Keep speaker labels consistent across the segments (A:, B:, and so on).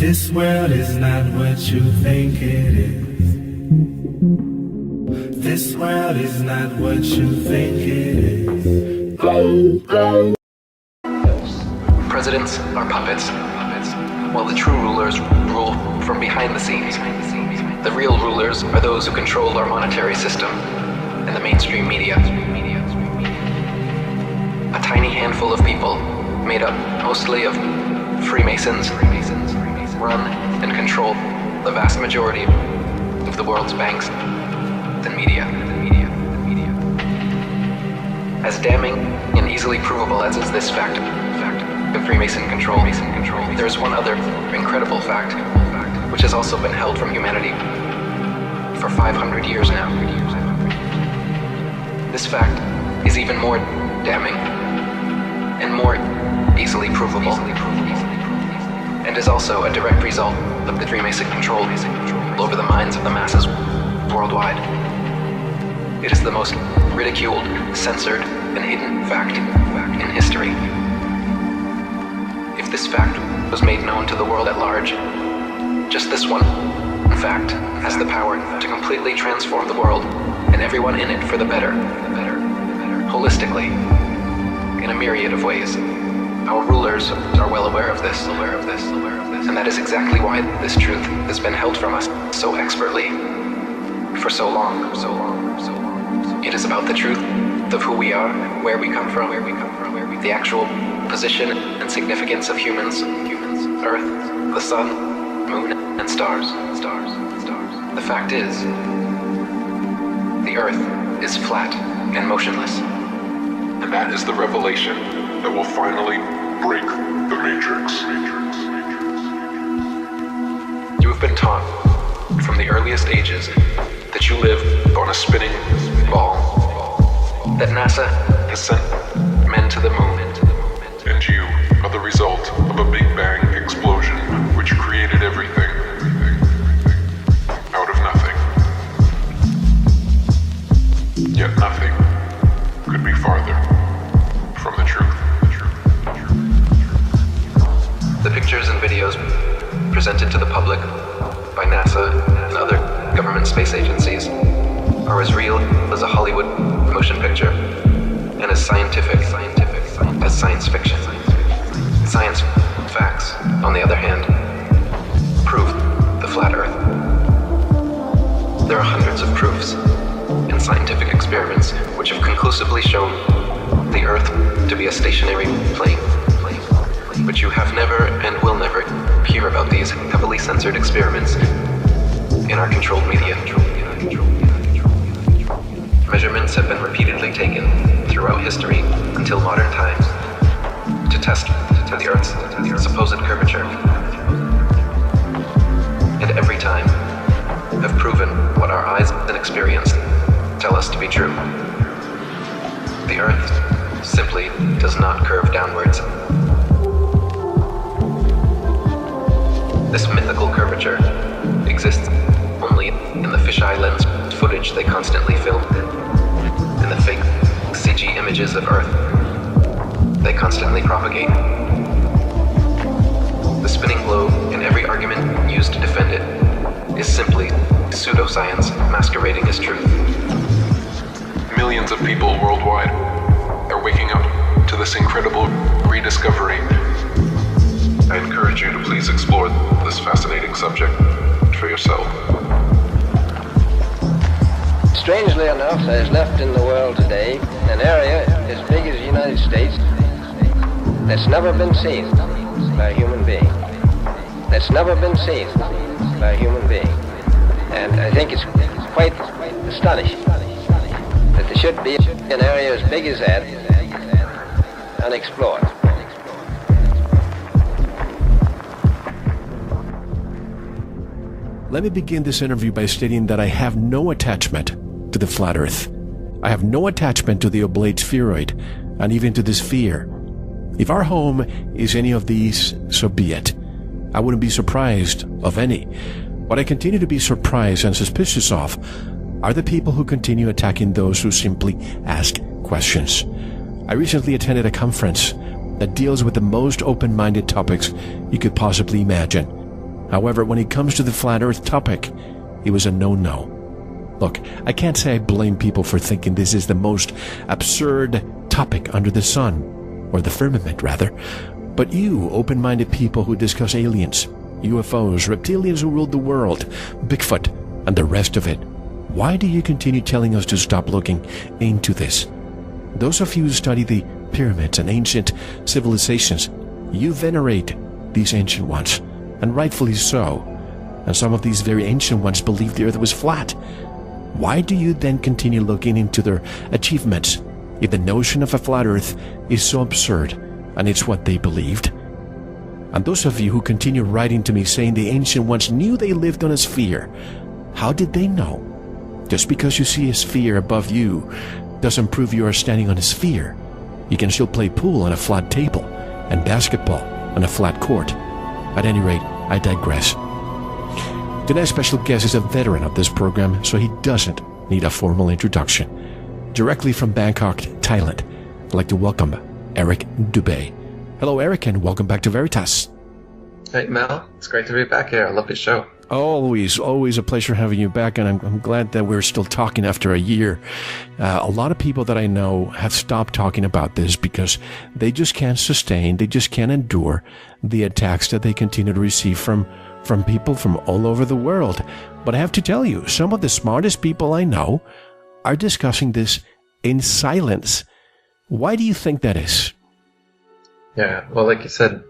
A: This world is not what you think it is. This world is not what you think it is.
B: Presidents are puppets, while the true rulers rule from behind the scenes. The real rulers are those who control our monetary system and the mainstream media. A tiny handful of people, made up mostly of Freemasons, run and control the vast majority of the world's banks and media. As damning and easily provable as is this fact of Freemason control, there is one other incredible fact, which has also been held from humanity for 500 years now. This fact is even more damning and more easily provable, and is also a direct result of the Freemason control over the minds of the masses worldwide. It is the most ridiculed, censored, and hidden fact in history. If this fact was made known to the world at large, just this one fact has the power to completely transform the world and everyone in it for the better, holistically, in a myriad of ways. Our rulers are well aware of this, and that is exactly why this truth has been held from us so expertly for so long. It is about the truth of who we are, where we come from, the actual position and significance of humans, Earth, the sun, moon, and stars. The fact is, the Earth is flat and motionless.
C: And that is the revelation that will finally break the Matrix. You have been taught from the earliest ages that you live on a spinning ball, that NASA has sent men to the moon, and you are the result of a Big Bang explosion which created everything out of nothing. Yet nothing could be farther from the truth.
B: The pictures and videos presented to the public by NASA and other government space agencies are as real as a Hollywood motion picture and as scientific as science fiction. Science facts, on the other hand, prove the flat Earth. There are hundreds of proofs and scientific experiments which have conclusively shown the Earth to be a stationary plane. But you have never and will never hear about these heavily censored experiments in our controlled media. Measurements have been repeatedly taken throughout history until modern times to test the Earth's supposed curvature. And every time have proven what our eyes and experience tell us to be true. The Earth simply does not curve downwards. This mythical curvature exists only in the fisheye lens footage they constantly film, and the fake CG images of Earth they constantly propagate. The spinning globe and every argument used to defend it is simply pseudoscience masquerading as truth.
C: Millions of people worldwide are waking up to this incredible rediscovery. I encourage you to please explore this fascinating subject for yourself.
D: Strangely enough, there's left in the world today an area as big as the United States that's never been seen by a human being. That's never been seen by a human being. And I think it's quite astonishing that there should be an area as big as that unexplored.
E: Let me begin this interview by stating that I have no attachment to the flat Earth. I have no attachment to the oblate spheroid, and even to this sphere. If our home is any of these, so be it. I wouldn't be surprised of any. What I continue to be surprised and suspicious of are the people who continue attacking those who simply ask questions. I recently attended a conference that deals with the most open-minded topics you could possibly imagine. However, when it comes to the flat earth topic, it was a no-no. Look, I can't say I blame people for thinking this is the most absurd topic under the sun, or the firmament rather, but you open-minded people who discuss aliens, UFOs, reptilians who ruled the world, Bigfoot, and the rest of it, why do you continue telling us to stop looking into this? Those of you who study the pyramids and ancient civilizations, you venerate these ancient ones, and rightfully so. And some of these very ancient ones believed the earth was flat. Why do you then continue looking into their achievements if the notion of a flat earth is so absurd and it's what they believed? And those of you who continue writing to me saying the ancient ones knew they lived on a sphere, how did they know? Just because you see a sphere above you doesn't prove you are standing on a sphere. You can still play pool on a flat table and basketball on a flat court. At any rate, I digress. Tonight's special guest is a veteran of this program, so he doesn't need a formal introduction. Directly from Bangkok, Thailand, I'd like to welcome Eric Dubay. Hello, Eric, and welcome back to Veritas.
C: Hey, Mel. It's great to be back here. I love your show.
E: Always a pleasure having you back, and I'm glad that we're still talking after a year. A lot of people that I know have stopped talking about this because they just can't sustain, they just can't endure the attacks that they continue to receive from people from all over the world. But I have to tell you, some of the smartest people I know are discussing this in silence. Why do you think that is?
C: Yeah, well, like you said,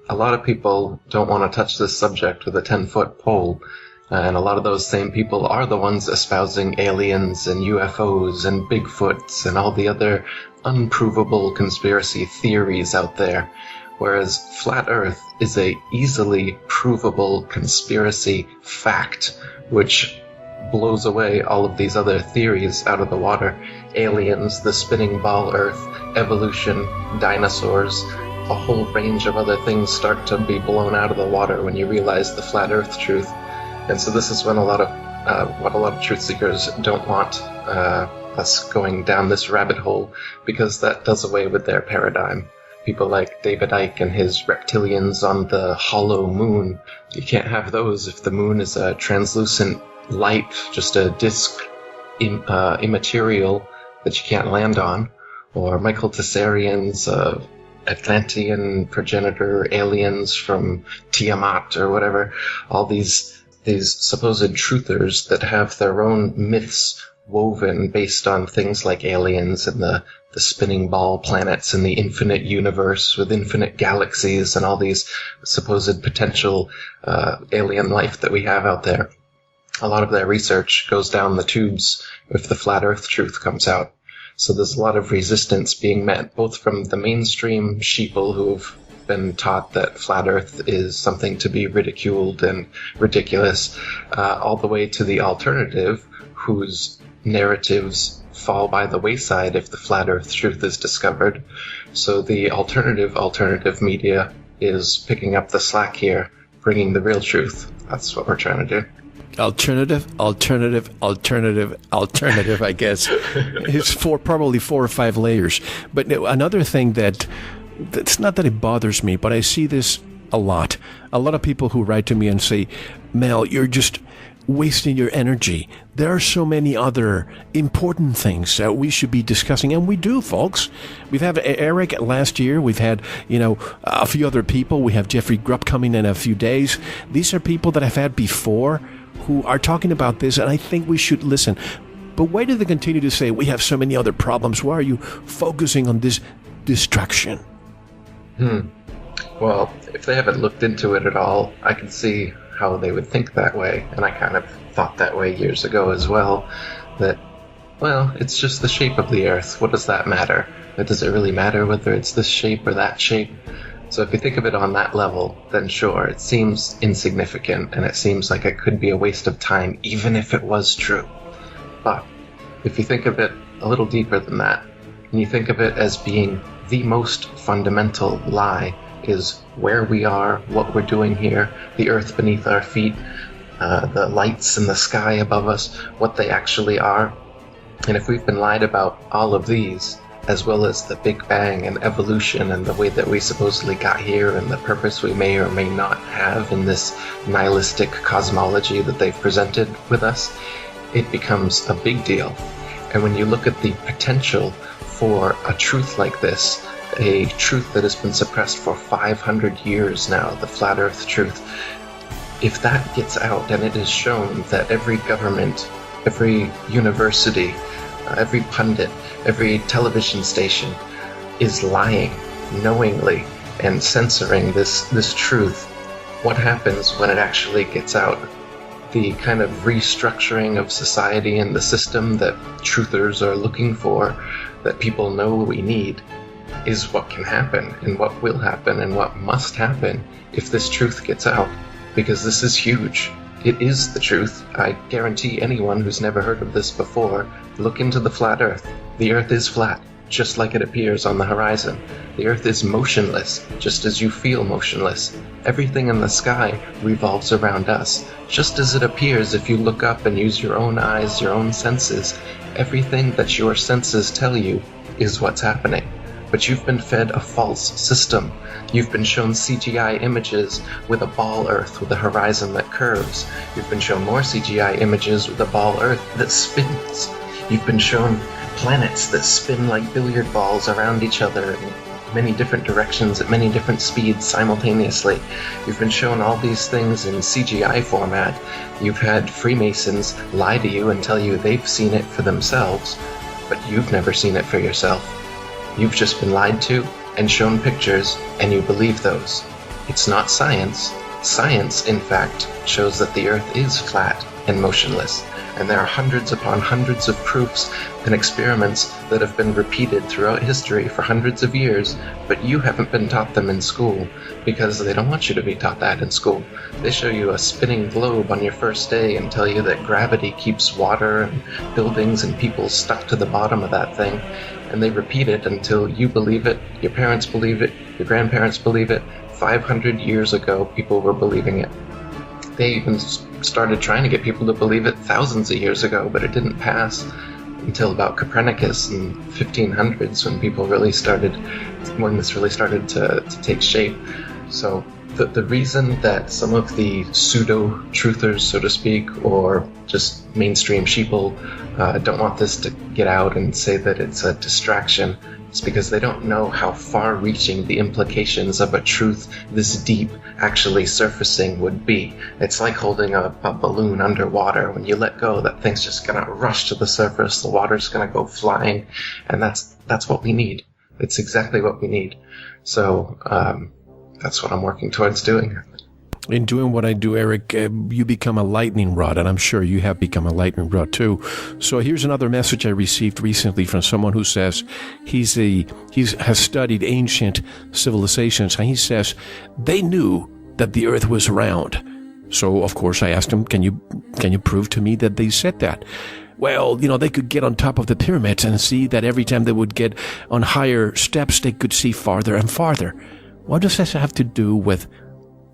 C: a lot of people don't want to touch this subject with a 10-foot pole, and a lot of those same people are the ones espousing aliens and UFOs and Bigfoots and all the other unprovable conspiracy theories out there, whereas flat Earth is a easily provable conspiracy fact, which blows away all of these other theories out of the water. Aliens, the spinning ball Earth, evolution, dinosaurs, a whole range of other things start to be blown out of the water when you realize the flat Earth truth. And so this is when what a lot of truth seekers don't want us going down this rabbit hole, because that does away with their paradigm. People like David Icke and his reptilians on the hollow moon. You can't have those if the moon is a translucent light, just a disk, immaterial that you can't land on. Or Michael Tessarian's Atlantean progenitor aliens from Tiamat or whatever, all these supposed truthers that have their own myths woven based on things like aliens and the spinning ball planets and the infinite universe with infinite galaxies and all these supposed potential alien life that we have out there. A lot of their research goes down the tubes if the flat Earth truth comes out. So there's a lot of resistance being met, both from the mainstream sheeple who've been taught that flat Earth is something to be ridiculed and ridiculous, all the way to the alternative, whose narratives fall by the wayside if the flat Earth truth is discovered. So the alternative media is picking up the slack here, bringing the real truth. That's what we're trying to do.
E: Alternative, I guess. It's probably 4 or 5 layers. But another thing that's not that it bothers me, but I see this a lot. A lot of people who write to me and say, Mel, you're just wasting your energy. There are so many other important things that we should be discussing, and we do, folks. We've had Eric last year. We've had, a few other people. We have Jeffrey Grupp coming in a few days. These are people that I've had before who are talking about this, and I think we should listen. But why do they continue to say we have so many other problems? Why are you focusing on this distraction?
C: Well, if they haven't looked into it at all, I can see how they would think that way, and I kind of thought that way years ago as well, that, well, it's just the shape of the Earth. What does that matter? Does it really matter whether it's this shape or that shape? So if you think of it on that level, then sure, it seems insignificant, and it seems like it could be a waste of time, even if it was true. But if you think of it a little deeper than that, and you think of it as being the most fundamental lie, is where we are, what we're doing here, the earth beneath our feet, the lights in the sky above us, what they actually are. And if we've been lied about all of these,
F: as well as the Big Bang and evolution and the way that we supposedly got here and the purpose we may or may not have in this nihilistic cosmology that they've presented with us, it becomes a big deal. And when you look at the potential for a truth like this, a truth that has been suppressed for 500 years now, the flat earth truth, if that gets out and it is shown that every government, every university, every pundit, every television station is lying knowingly and censoring this truth, what happens when it actually gets out? The kind of restructuring of society and the system that truthers are looking for, that people know we need, is what can happen and what will happen and what must happen if this truth gets out. Because this is huge. It is the truth. I guarantee anyone who's never heard of this before, look into the flat earth. The earth is flat, just like it appears on the horizon. The earth is motionless, just as you feel motionless. Everything in the sky revolves around us, just as it appears if you look up and use your own eyes, your own senses. Everything that your senses tell you is what's happening. But you've been fed a false system. You've been shown CGI images with a ball earth with a horizon that curves. You've been shown more CGI images with a ball earth that spins. You've been shown planets that spin like billiard balls around each other in many different directions at many different speeds simultaneously. You've been shown all these things in CGI format. You've had Freemasons lie to you and tell you they've seen it for themselves, but you've never seen it for yourself. You've just been lied to and shown pictures, and you believe those. It's not science. Science, in fact, shows that the Earth is flat and motionless, and there are hundreds upon hundreds of proofs and experiments that have been repeated throughout history for hundreds of years, but you haven't been taught them in school, because they don't want you to be taught that in school. They show you a spinning globe on your first day and tell you that gravity keeps water and buildings and people stuck to the bottom of that thing, and they repeat it until you believe it, your parents believe it, your grandparents believe it. 500 years ago, people were believing it. They even started trying to get people to believe it thousands of years ago, but it didn't pass until about Copernicus in 1500s when this really started to take shape. So the reason that some of the pseudo-truthers, so to speak, or just mainstream sheeple don't want this to get out and say that it's a distraction, is because they don't know how far-reaching the implications of a truth this deep actually surfacing would be. It's like holding a balloon underwater. When you let go, that thing's just gonna rush to the surface, the water's gonna go flying, and that's what we need. It's exactly what we need. So that's what I'm working towards doing.
E: In doing what I do, Eric, you become a lightning rod, and I'm sure you have become a lightning rod too. So here's another message I received recently from someone who says he has studied ancient civilizations, and he says they knew that the Earth was round. So of course I asked him, can you prove to me that they said that? Well, they could get on top of the pyramids and see that every time they would get on higher steps, they could see farther and farther. What does this have to do with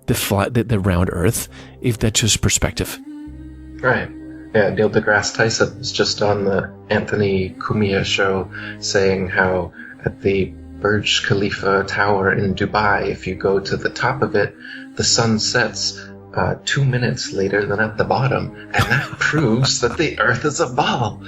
E: the round Earth, if that's just perspective?
F: Right. Yeah, Neil deGrasse Tyson was just on the Anthony Cumia show saying how at the Burj Khalifa Tower in Dubai, if you go to the top of it, the sun sets 2 minutes later than at the bottom, and that proves that the Earth is a ball.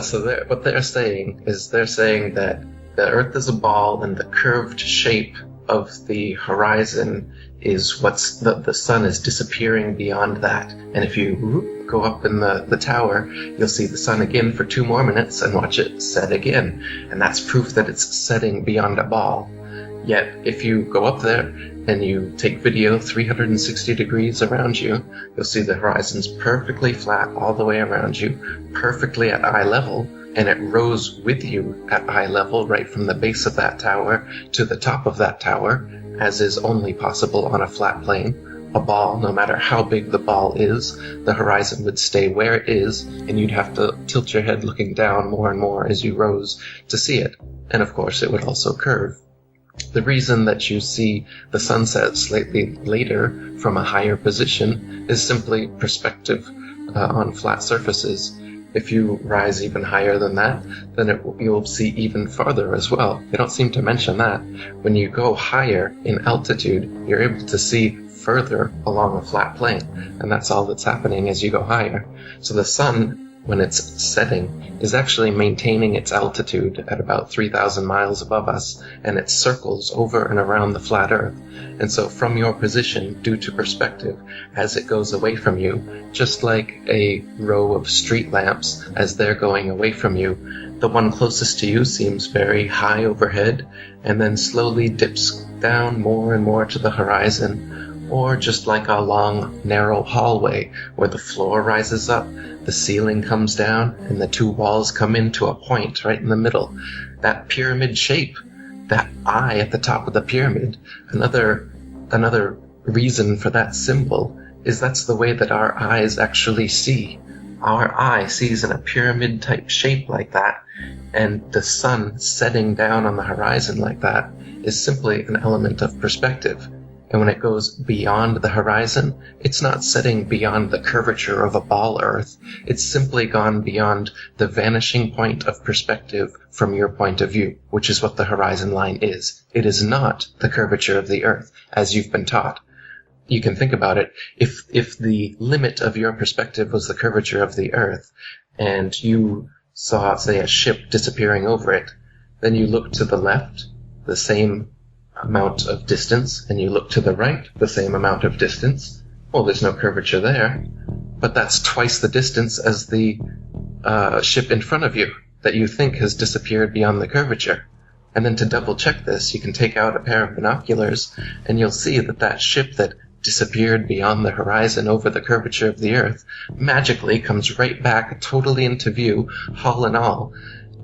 F: So what they're saying that the Earth is a ball, and the curved shape of the horizon is the sun is disappearing beyond that. And if you go up in the tower, you'll see the sun again for 2 more minutes and watch it set again. And that's proof that it's setting beyond a ball. Yet, if you go up there and you take video 360 degrees around you, you'll see the horizon's perfectly flat all the way around you, perfectly at eye level, and it rose with you at eye level right from the base of that tower to the top of that tower, as is only possible on a flat plane. A ball, no matter how big the ball is, the horizon would stay where it is, and you'd have to tilt your head looking down more and more as you rose to see it. And of course, it would also curve. The reason that you see the sunset slightly later from a higher position is simply perspective on flat surfaces. If you rise even higher than that, then you'll see even farther as well. They don't seem to mention that. When you go higher in altitude, you're able to see further along a flat plane, and that's all that's happening as you go higher. So the sun, when it's setting, is actually maintaining its altitude at about 3,000 miles above us, and it circles over and around the flat Earth. And so from your position, due to perspective, as it goes away from you, just like a row of street lamps, as they're going away from you, the one closest to you seems very high overhead, and then slowly dips down more and more to the horizon, or just like a long, narrow hallway where the floor rises up, the ceiling comes down, and the two walls come into a point right in the middle. That pyramid shape, that eye at the top of the pyramid, another reason for that symbol is that's the way that our eyes actually see. Our eye sees in a pyramid-type shape like that, and the sun setting down on the horizon like that is simply an element of perspective. And when it goes beyond the horizon, it's not setting beyond the curvature of a ball Earth. It's simply gone beyond the vanishing point of perspective from your point of view, which is what the horizon line is. It is not the curvature of the Earth, as you've been taught. You can think about it. If the limit of your perspective was the curvature of the Earth, and you saw, say, a ship disappearing over it, then you look to the left, the same amount of distance, and you look to the right, the same amount of distance. Well, there's no curvature there, but that's twice the distance as the ship in front of you that you think has disappeared beyond the curvature. And then to double check this, you can take out a pair of binoculars, and you'll see that that ship that disappeared beyond the horizon over the curvature of the Earth magically comes right back totally into view, hull and all.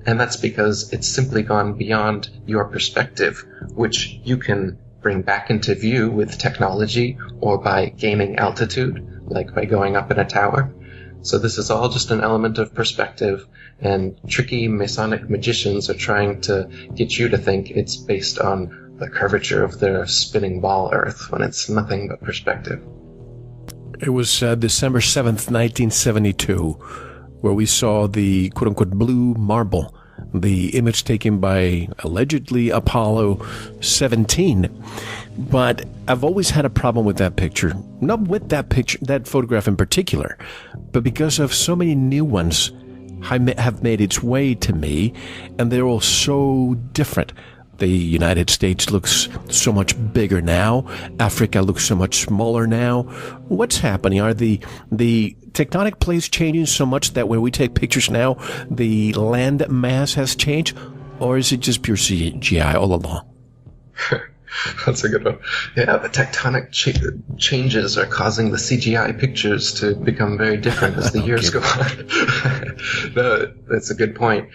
F: And that's because it's simply gone beyond your perspective, which you can bring back into view with technology or by gaining altitude, like by going up in a tower. So this is all just an element of perspective, and tricky Masonic magicians are trying to get you to think it's based on the curvature of the spinning ball Earth, when it's nothing but perspective.
E: It was December 7th, 1972, where we saw the quote-unquote blue marble, the image taken by allegedly Apollo 17. But I've always had a problem with that picture. Not with that picture, that photograph in particular, but because of so many new ones have made its way to me, and they're all so different. The United States looks so much bigger now. Africa looks so much smaller now. What's happening? Are the tectonic plates changing so much that when we take pictures now, the land mass has changed? Or is it just pure CGI all along?
F: That's a good one. Yeah, the tectonic changes are causing the CGI pictures to become very different as the years go on. That's a good point.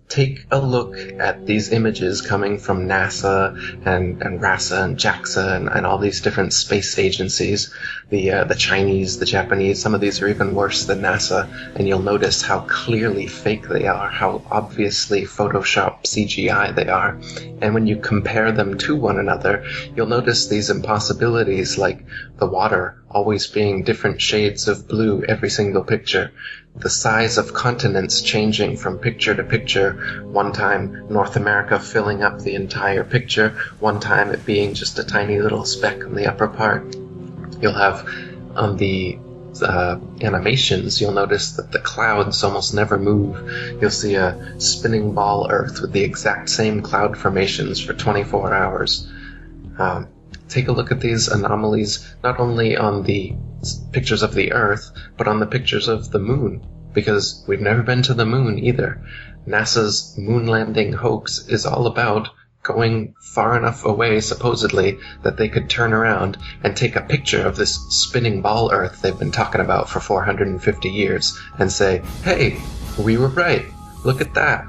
F: Take a look at these images coming from NASA and RASA and JAXA and all these different space agencies, the Chinese, the Japanese. Some of these are even worse than NASA, and you'll notice how clearly fake they are, how obviously Photoshop CGI they are. And when you compare them to one another, you'll notice these impossibilities, like the water always being different shades of blue every single picture. The size of continents changing from picture to picture, one time North America filling up the entire picture, one time it being just a tiny little speck on the upper part. You'll have on the animations, you'll notice that the clouds almost never move. You'll see a spinning ball Earth with the exact same cloud formations for 24 hours. Take a look at these anomalies, not only on the pictures of the Earth, but on the pictures of the moon, because we've never been to the moon either. NASA's moon landing hoax is all about going far enough away, supposedly, that they could turn around and take a picture of this spinning ball Earth they've been talking about for 450 years and say, hey, we were right, look at that.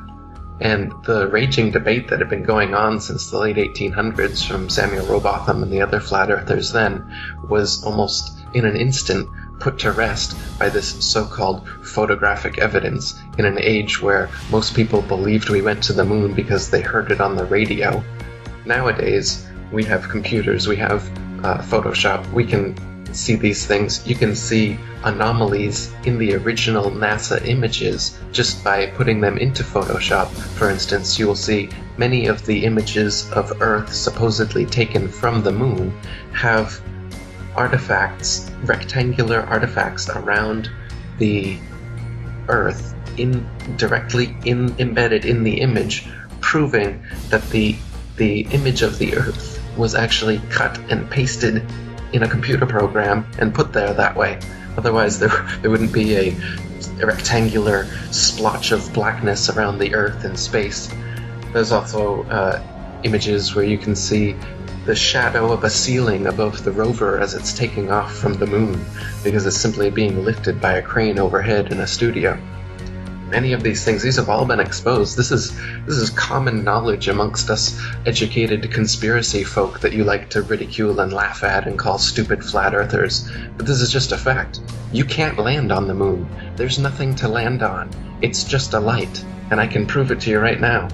F: And the raging debate that had been going on since the late 1800s from Samuel Rowbotham and the other flat earthers then was almost in an instant put to rest by this so-called photographic evidence in an age where most people believed we went to the moon because they heard it on the radio. Nowadays, we have computers, we have Photoshop, we can see these things. You can see anomalies in the original NASA images just by putting them into Photoshop. For instance, you will see many of the images of Earth supposedly taken from the moon have artifacts, rectangular artifacts around the Earth directly embedded in the image, proving that the image of the Earth was actually cut and pasted in a computer program and put there that way. Otherwise there wouldn't be a rectangular splotch of blackness around the Earth in space. There's also images where you can see the shadow of a ceiling above the rover as it's taking off from the moon, because it's simply being lifted by a crane overhead in a studio. Many of these things, these have all been exposed. This is common knowledge amongst us educated conspiracy folk that you like to ridicule and laugh at and call stupid flat earthers. But this is just a fact. You can't land on the moon. There's nothing to land on. It's just a light, and I can prove it to you right now.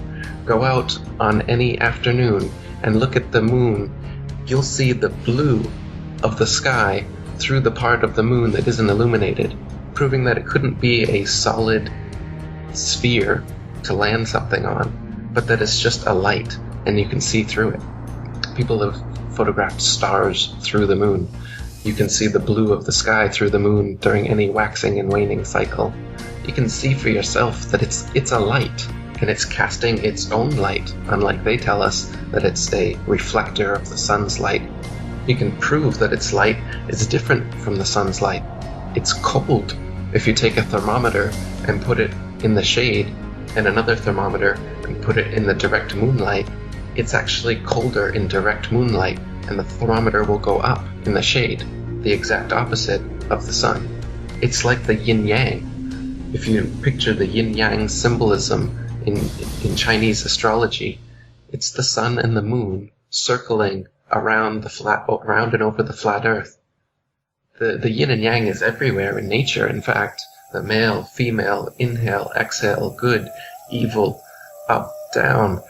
F: Go out on any afternoon and look at the moon. You'll see the blue of the sky through the part of the moon that isn't illuminated, proving that it couldn't be a solid sphere to land something on, but that it's just a light and you can see through it. People have photographed stars through the moon. You can see the blue of the sky through the moon during any waxing and waning cycle. You can see for yourself that it's a light, and it's casting its own light, unlike they tell us that it's a reflector of the sun's light. You can prove that its light is different from the sun's light. It's cold. If you take a thermometer and put it in the shade, and another thermometer and put it in the direct moonlight, it's actually colder in direct moonlight, and the thermometer will go up in the shade, the exact opposite of the sun. It's like the yin-yang. If you picture the yin-yang symbolism in Chinese astrology, it's the sun and the moon circling around and over the flat earth. The yin and yang is everywhere in nature. In fact, the male, female, inhale, exhale, good, evil, up, down.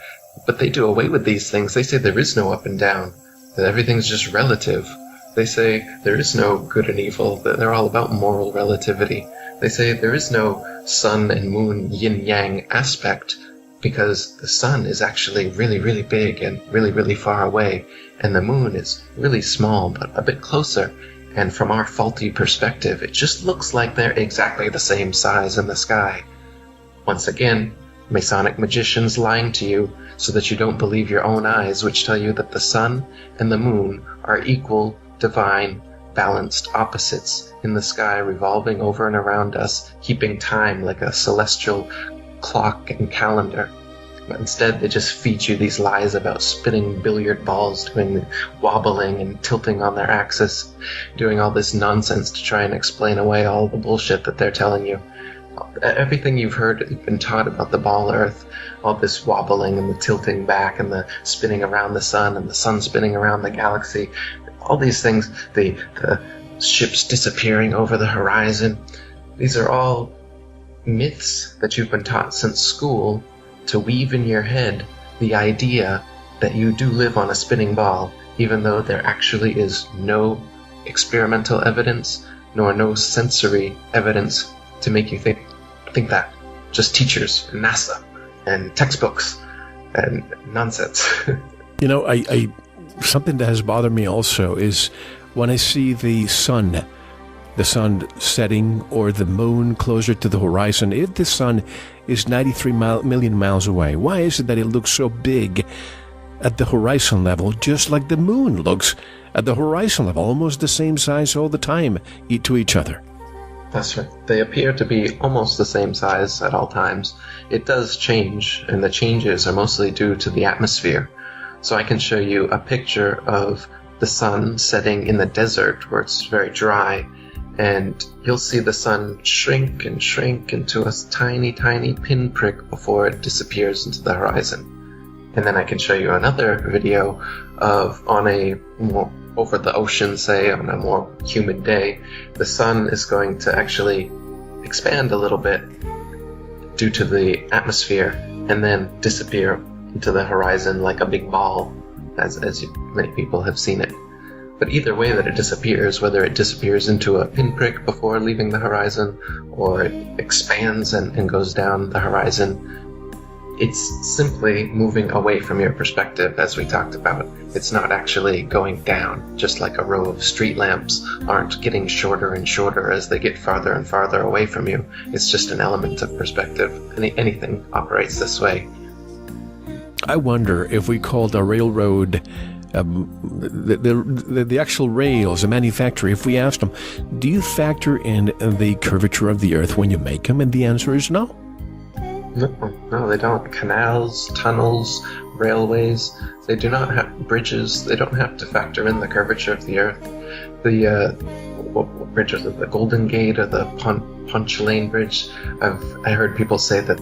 F: But they do away with these things. They say there is no up and down, that everything's just relative. They say there is no good and evil, that they're all about moral relativity. They say there is no sun and moon yin-yang aspect, because the sun is actually really, really big and really, really far away, and the moon is really small but a bit closer. And from our faulty perspective, it just looks like they're exactly the same size in the sky. Once again, Masonic magicians lying to you so that you don't believe your own eyes, which tell you that the sun and the moon are equal, divine, balanced opposites in the sky, revolving over and around us, keeping time like a celestial clock and calendar. But instead they just feed you these lies about spinning billiard balls, doing wobbling and tilting on their axis, doing all this nonsense to try and explain away all the bullshit that they're telling you. Everything you've heard, been taught about the ball Earth, all this wobbling and the tilting back and the spinning around the sun and the sun spinning around the galaxy, all these things, the ships disappearing over the horizon, these are all myths that you've been taught since school to weave in your head the idea that you do live on a spinning ball, even though there actually is no experimental evidence nor no sensory evidence to make you think that. Just teachers and NASA and textbooks and nonsense.
E: You know, I something that has bothered me also is when I see the sun setting or the moon closer to the horizon. If the sun is 93 million miles away, why is it that it looks so big at the horizon level, just like the moon looks at the horizon level, almost the same size all the time to each other?
F: That's right. They appear to be almost the same size at all times. It does change, and the changes are mostly due to the atmosphere. So I can show you a picture of the sun setting in the desert where it's very dry, and you'll see the sun shrink and shrink into a tiny, tiny pinprick before it disappears into the horizon. And then I can show you another video of over the ocean, say, on a more humid day, the sun is going to actually expand a little bit due to the atmosphere and then disappear into the horizon like a big ball, as many people have seen it. But either way that it disappears, whether it disappears into a pinprick before leaving the horizon, or it expands and goes down the horizon, it's simply moving away from your perspective, as we talked about. It's not actually going down, just like a row of street lamps aren't getting shorter and shorter as they get farther and farther away from you. It's just an element of perspective. Anything operates this way.
E: I wonder if we called a railroad, the actual rails, the manufacturer, if we asked them, do you factor in the curvature of the Earth when you make them? And the answer is no.
F: No, they don't. Canals, tunnels, railways, they do not have bridges. They don't have to factor in the curvature of the Earth. What bridges? The Golden Gate or the Punch Lane Bridge? I heard people say that.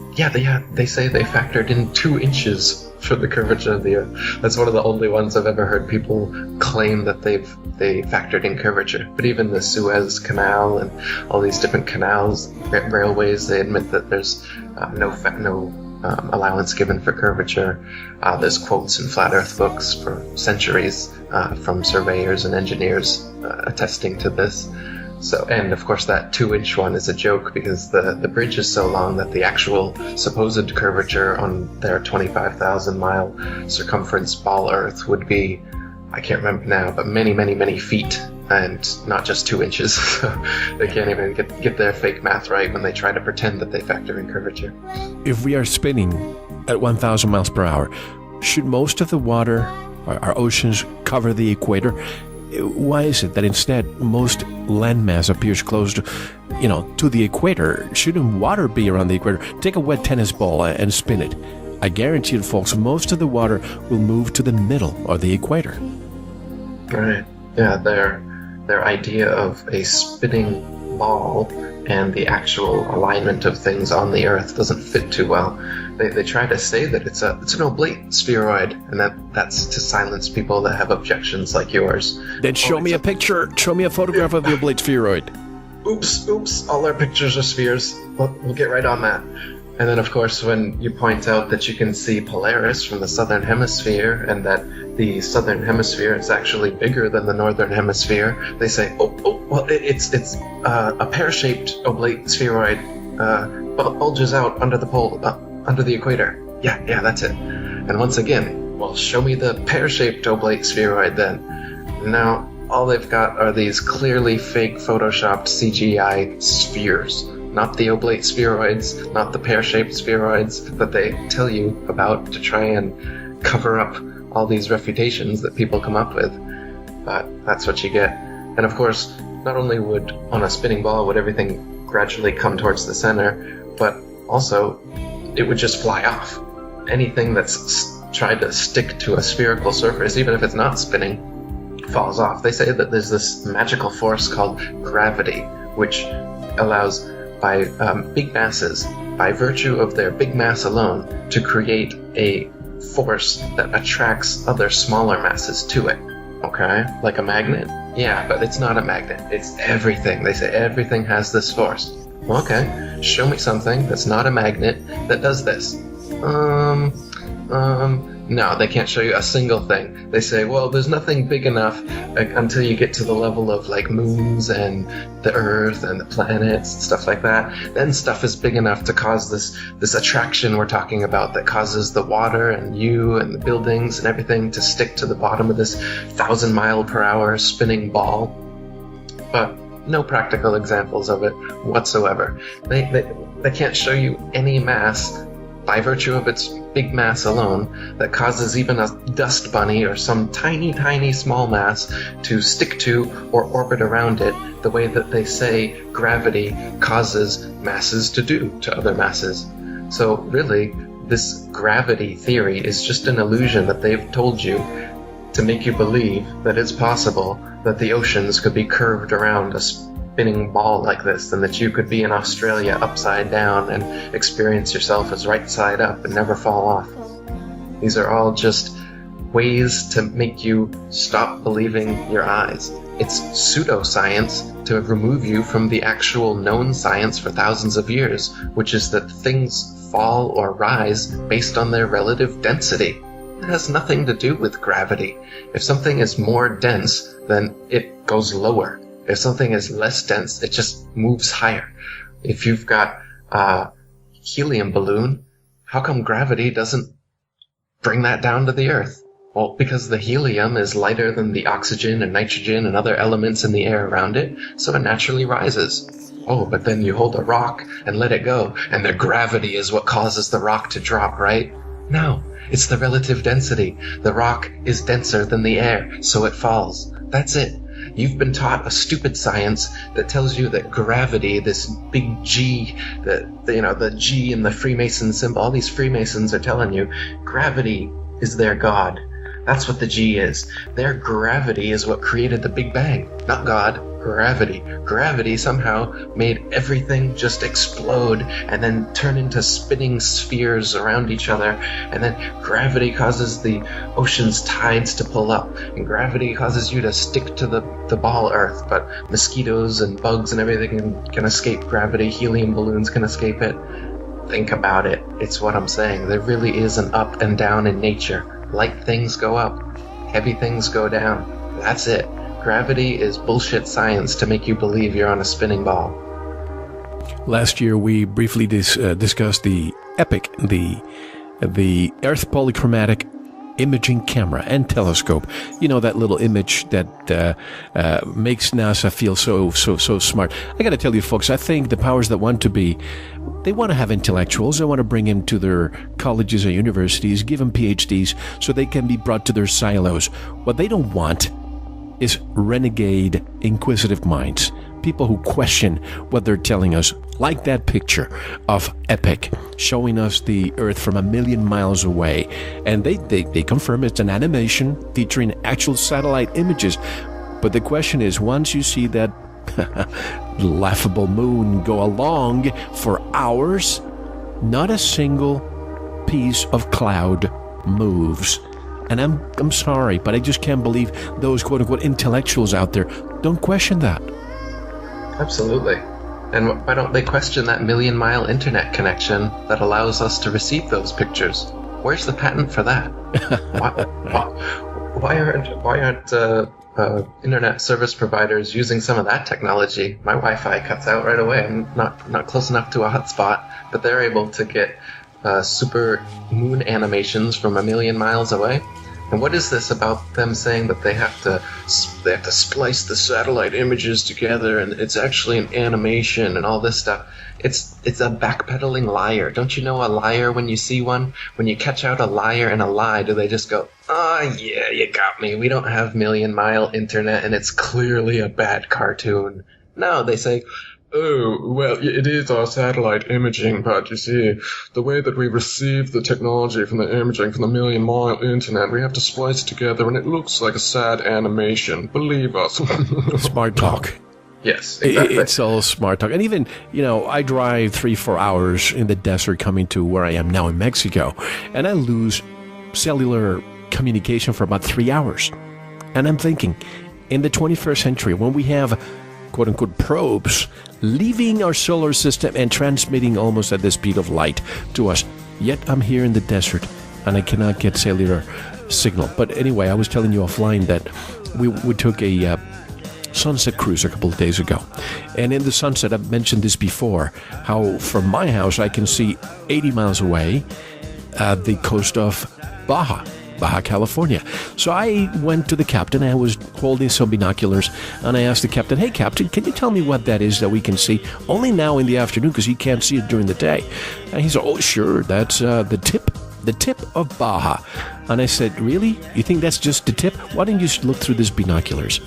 F: They say they factored in 2 inches for the curvature of the Earth. That's one of the only ones I've ever heard people claim that they factored in curvature. But even the Suez Canal and all these different canals, railways, they admit that there's no allowance given for curvature. There's quotes in flat Earth books for centuries from surveyors and engineers attesting to this. So, and of course that 2-inch one is a joke because the bridge is so long that the actual supposed curvature on their 25,000 mile circumference ball Earth would be, I can't remember now, but many, many, many feet, and not just 2 inches. So they can't even get their fake math right when they try to pretend that they factor in curvature.
E: If we are spinning at 1,000 miles per hour, should most of the water, our oceans, cover the equator? Why is it that instead most landmass appears close to the equator? Shouldn't water be around the equator? Take a wet tennis ball and spin it. I guarantee you, folks, most of the water will move to the middle or the equator.
F: Right. Yeah, their idea of a spinning ball and the actual alignment of things on the Earth doesn't fit too well. They try to say that it's an oblate spheroid, and that's to silence people that have objections like yours.
E: Then show me a picture. Show me a photograph of the oblate spheroid.
F: Oops, all our pictures are spheres. We'll get right on that. And then, of course, when you point out that you can see Polaris from the southern hemisphere and that the southern hemisphere is actually bigger than the northern hemisphere, they say, well, it's a pear-shaped oblate spheroid bulges out under the pole, under the equator. Yeah, that's it. And once again, well, show me the pear-shaped oblate spheroid then. Now, all they've got are these clearly fake photoshopped CGI spheres. Not the oblate spheroids, not the pear-shaped spheroids that they tell you about to try and cover up all these refutations that people come up with. But that's what you get. And of course, not only would, on a spinning ball, would everything gradually come towards the center, but also it would just fly off. Anything that's tried to stick to a spherical surface, even if it's not spinning, falls off. They say that there's this magical force called gravity, which allows by big masses, by virtue of their big mass alone, to create a force that attracts other smaller masses to it. Okay? Like a magnet? Yeah, but it's not a magnet. It's everything. They say everything has this force. Well, okay, show me something that's not a magnet that does this. No, they can't show you a single thing. They say, well, there's nothing big enough until you get to the level of like moons and the Earth and the planets and stuff like that. Then stuff is big enough to cause this attraction we're talking about that causes the water and you and the buildings and everything to stick to the bottom of this 1,000 mile per hour spinning ball. But no practical examples of it whatsoever. They can't show you any mass by virtue of its big mass alone that causes even a dust bunny or some tiny, tiny small mass to stick to or orbit around it the way that they say gravity causes masses to do to other masses. So really, this gravity theory is just an illusion that they've told you to make you believe that it's possible that the oceans could be curved around a spinning ball like this, and that you could be in Australia upside down and experience yourself as right side up and never fall off. These are all just ways to make you stop believing your eyes. It's pseudoscience to remove you from the actual known science for thousands of years, which is that things fall or rise based on their relative density. It has nothing to do with gravity. If something is more dense, then it goes lower. If something is less dense, it just moves higher. If you've got a helium balloon, how come gravity doesn't bring that down to the Earth? Well, because the helium is lighter than the oxygen and nitrogen and other elements in the air around it, so it naturally rises. Oh, but then you hold a rock and let it go, and the gravity is what causes the rock to drop, right? No, it's the relative density. The rock is denser than the air, so it falls. That's it. You've been taught a stupid science that tells you that gravity, this big G, the G in the Freemason symbol, all these Freemasons are telling you, gravity is their God. That's what the G is. Their gravity is what created the Big Bang. Not God, gravity. Gravity somehow made everything just explode and then turn into spinning spheres around each other. And then gravity causes the ocean's tides to pull up. And gravity causes you to stick to the ball Earth. But mosquitoes and bugs and everything can escape gravity. Helium balloons can escape it. Think about it. It's what I'm saying. There really is an up and down in nature. Light things go up, heavy things go down. That's it. Gravity is bullshit science to make you believe you're on a spinning ball.
E: Last year, we briefly discussed the EPIC, the Earth Polychromatic Imaging Camera and Telescope. You know, that little image that makes NASA feel so smart. I got to tell you, folks, I think the powers that want to be, they want to have intellectuals. They want to bring them to their colleges or universities, give them PhDs so they can be brought to their silos. What they don't want is renegade, inquisitive minds. People who question what they're telling us, like that picture of EPIC showing us the Earth from 1,000,000 miles away. And they confirm it's an animation featuring actual satellite images. But the question is, once you see that laughable moon go along for hours, not a single piece of cloud moves. And I'm sorry, but I just can't believe those quote-unquote intellectuals out there don't question that.
F: Absolutely. And why don't they question that 1,000,000-mile internet connection that allows us to receive those pictures? Where's the patent for that? Why aren't internet service providers using some of that technology? My Wi-Fi cuts out right away. I'm not close enough to a hotspot, but they're able to get super moon animations from 1,000,000 miles away. And what is this about them saying that they have to splice the satellite images together and it's actually an animation and all this stuff? It's a backpedaling liar. Don't you know a liar when you see one? When you catch out a liar in a lie, do they just go, "Oh yeah, you got me. We don't have 1,000,000-mile internet and it's clearly a bad cartoon." No, they say, "Oh, well, it is our satellite imaging, but you see, the way that we receive the technology from the imaging from the 1,000,000-mile internet, we have to splice it together, and it looks like a sad animation. Believe us."
E: Smart talk.
F: Yes, exactly.
E: It's all smart talk. And even, I drive 3-4 hours in the desert coming to where I am now in Mexico, and I lose cellular communication for about 3 hours. And I'm thinking, in the 21st century, when we have quote-unquote probes leaving our solar system and transmitting almost at the speed of light to us, yet I'm here in the desert and I cannot get cellular signal. But anyway, I was telling you offline that we took a sunset cruise a couple of days ago, and in the sunset, I've mentioned this before, how from my house I can see 80 miles away the coast of Baja California. So I went to the captain. I was holding some binoculars, and I asked the captain, "Hey, Captain, can you tell me what that is that we can see only now in the afternoon because you can't see it during the day?" And he said, "Oh, sure, that's the tip of Baja." And I said, "Really? You think that's just the tip? Why don't you just look through these binoculars?"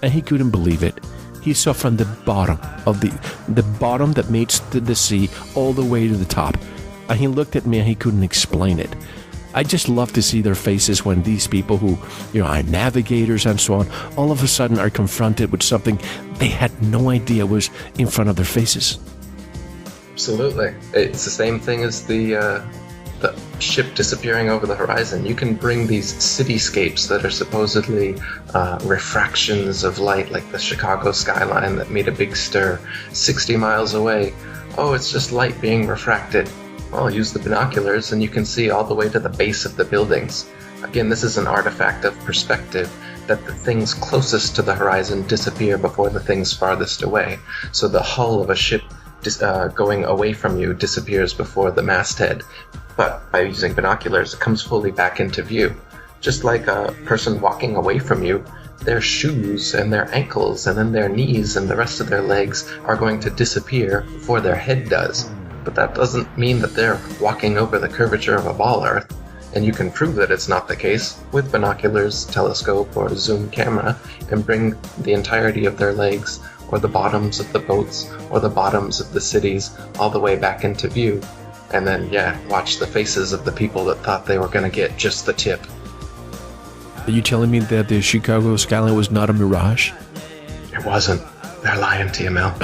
E: And he couldn't believe it. He saw from the bottom of the bottom that meets the sea all the way to the top. And he looked at me and he couldn't explain it. I just love to see their faces when these people who, are navigators and so on, all of a sudden are confronted with something they had no idea was in front of their faces.
F: Absolutely. It's the same thing as the ship disappearing over the horizon. You can bring these cityscapes that are supposedly refractions of light, like the Chicago skyline that made a big stir 60 miles away. Oh, it's just light being refracted. Well, use the binoculars and you can see all the way to the base of the buildings. Again, this is an artifact of perspective, that the things closest to the horizon disappear before the things farthest away. So the hull of a ship going away from you disappears before the masthead. But by using binoculars, it comes fully back into view. Just like a person walking away from you, their shoes and their ankles and then their knees and the rest of their legs are going to disappear before their head does. But that doesn't mean that they're walking over the curvature of a ball Earth. And you can prove that it's not the case with binoculars, telescope, or zoom camera, and bring the entirety of their legs, or the bottoms of the boats, or the bottoms of the cities, all the way back into view. And then, watch the faces of the people that thought they were going to get just the tip.
E: Are you telling me that the Chicago skyline was not a mirage?
F: It wasn't. They're lying to you, Mel.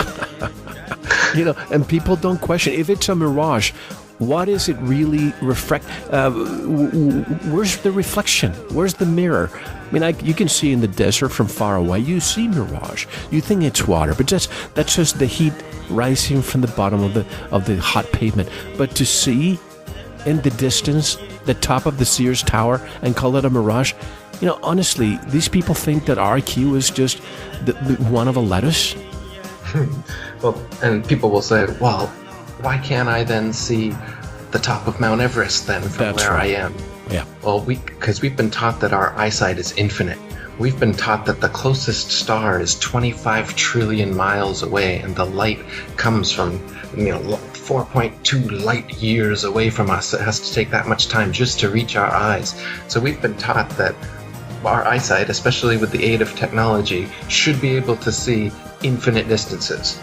E: And people don't question. If it's a mirage, what is it really reflect? Where's the reflection? Where's the mirror? I mean, you can see in the desert from far away. You see mirage. You think it's water, but that's just the heat rising from the bottom of the hot pavement. But to see in the distance the top of the Sears Tower and call it a mirage, honestly, these people think that our IQ is just the one of a lettuce.
F: Well, and people will say, well, why can't I then see the top of Mount Everest then from where I am?
E: Yeah.
F: Well, because we've been taught that our eyesight is infinite. We've been taught that the closest star is 25 trillion miles away, and the light comes from 4.2 light years away from us. It has to take that much time just to reach our eyes. So we've been taught that our eyesight, especially with the aid of technology, should be able to see infinite distances.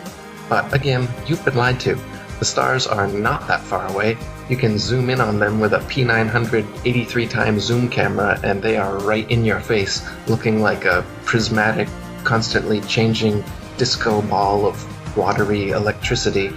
F: But again, you've been lied to. The stars are not that far away. You can zoom in on them with a P900 83 times zoom camera, and they are right in your face, looking like a prismatic, constantly changing disco ball of watery electricity.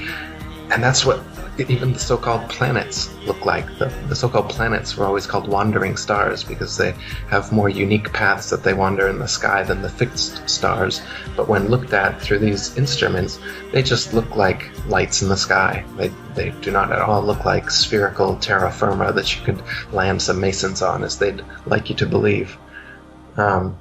F: And that's what even the so-called planets look like. The so-called planets were always called wandering stars because they have more unique paths that they wander in the sky than the fixed stars. But when looked at through these instruments, they just look like lights in the sky. They do not at all look like spherical terra firma that you could land some masons on, as they'd like you to believe. And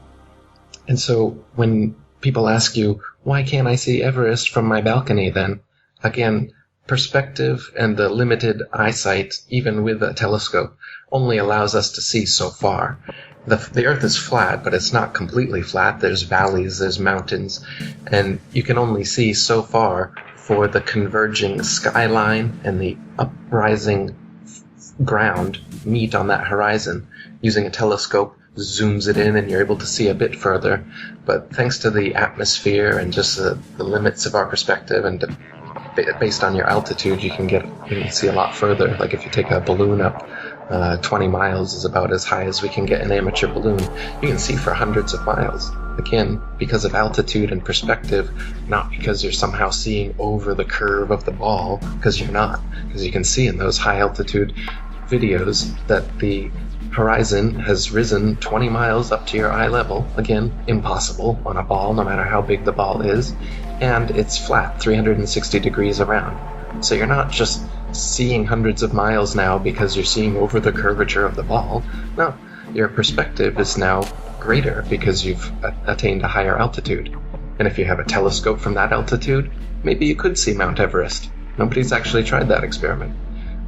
F: so when people ask you, why can't I see Everest from my balcony then? Again, perspective and the limited eyesight, even with a telescope, only allows us to see so far. The Earth is flat, but it's not completely flat. There's valleys, there's mountains, and you can only see so far for the converging skyline and the uprising ground meet on that horizon. Using a telescope, zooms it in and you're able to see a bit further. But thanks to the atmosphere and just the limits of our perspective, and based on your altitude, you can see a lot further. Like if you take a balloon up 20 miles is about as high as we can get an amateur balloon. You can see for hundreds of miles. Again, because of altitude and perspective, not because you're somehow seeing over the curve of the ball, because you're not. Because you can see in those high altitude videos that the horizon has risen 20 miles up to your eye level. Again, impossible on a ball, no matter how big the ball is. And it's flat, 360 degrees around. So you're not just seeing hundreds of miles now because you're seeing over the curvature of the ball. No, your perspective is now greater because you've attained a higher altitude. And if you have a telescope from that altitude, maybe you could see Mount Everest. Nobody's actually tried that experiment.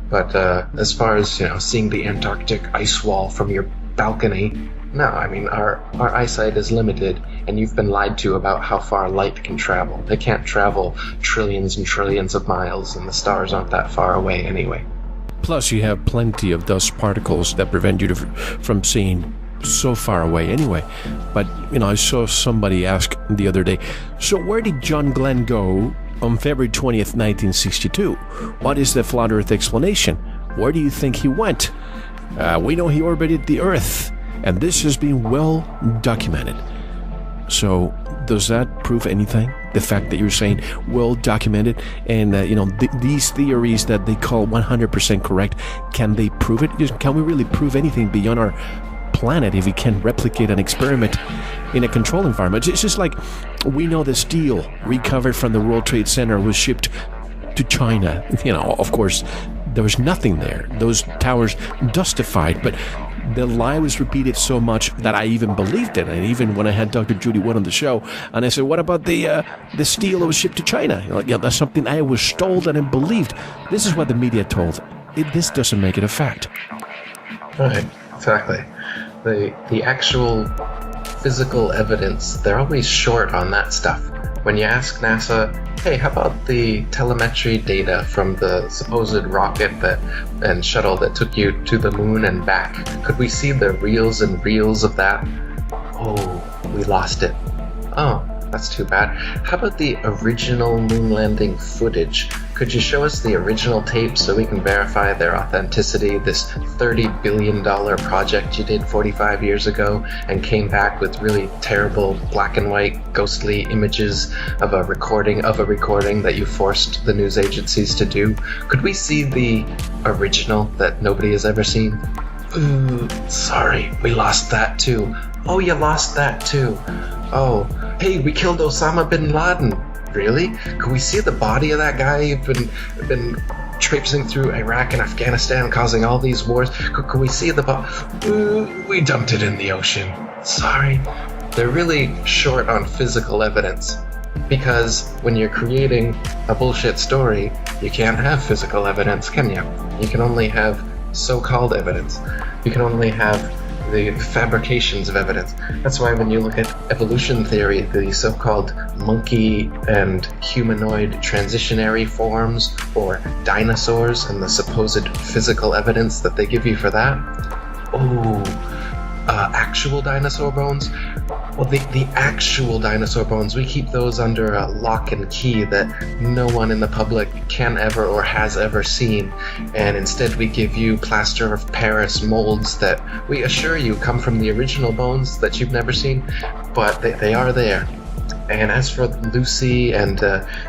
F: But as far as, seeing the Antarctic ice wall from your balcony, no, I mean, our eyesight is limited, and you've been lied to about how far light can travel. It can't travel trillions and trillions of miles, and the stars aren't that far away anyway.
E: Plus, you have plenty of dust particles that prevent you from seeing so far away anyway. But, I saw somebody ask the other day, so where did John Glenn go on February 20th, 1962? What is the flat Earth explanation? Where do you think he went? We know he orbited the Earth, and this has been well documented. So, does that prove anything? The fact that you're saying well documented, and these theories that they call 100% correct, can they prove it? Can we really prove anything beyond our planet if we can replicate an experiment in a controlled environment? It's just like we know the steel recovered from the World Trade Center was shipped to China. Of course, there was nothing there. Those towers dustified, but the lie was repeated so much that I even believed it. And even when I had Dr. Judy Wood on the show, and I said, what about the steel that was shipped to China? You're like, yeah, that's something I was told and believed. This is what the media told. This doesn't make it a fact.
F: Right, exactly. The actual physical evidence, they're always short on that stuff. When you ask NASA, hey, how about the telemetry data from the supposed rocket and shuttle that took you to the moon and back? Could we see the reels and reels of that? Oh, we lost it. Oh, that's too bad. How about the original moon landing footage? Could you show us the original tape so we can verify their authenticity? This $30 billion project you did 45 years ago and came back with really terrible black and white ghostly images of a recording that you forced the news agencies to do. Could we see the original that nobody has ever seen? Ooh, sorry, we lost that too. Oh, you lost that too. Oh, hey, we killed Osama bin Laden. Really? Could we see the body of that guy who've been traipsing through Iraq and Afghanistan, causing all these wars? Could we see the body? We dumped it in the ocean. Sorry. They're really short on physical evidence. Because when you're creating a bullshit story, you can't have physical evidence, can you? You can only have so-called evidence. You can only have the fabrications of evidence. That's why when you look at evolution theory, the so-called monkey and humanoid transitionary forms, or dinosaurs, and the supposed physical evidence that they give you for that, actual dinosaur bones? Well, the actual dinosaur bones, we keep those under a lock and key that no one in the public can ever or has ever seen, and instead we give you plaster of Paris molds that we assure you come from the original bones that you've never seen, but they are there. And as for Lucy and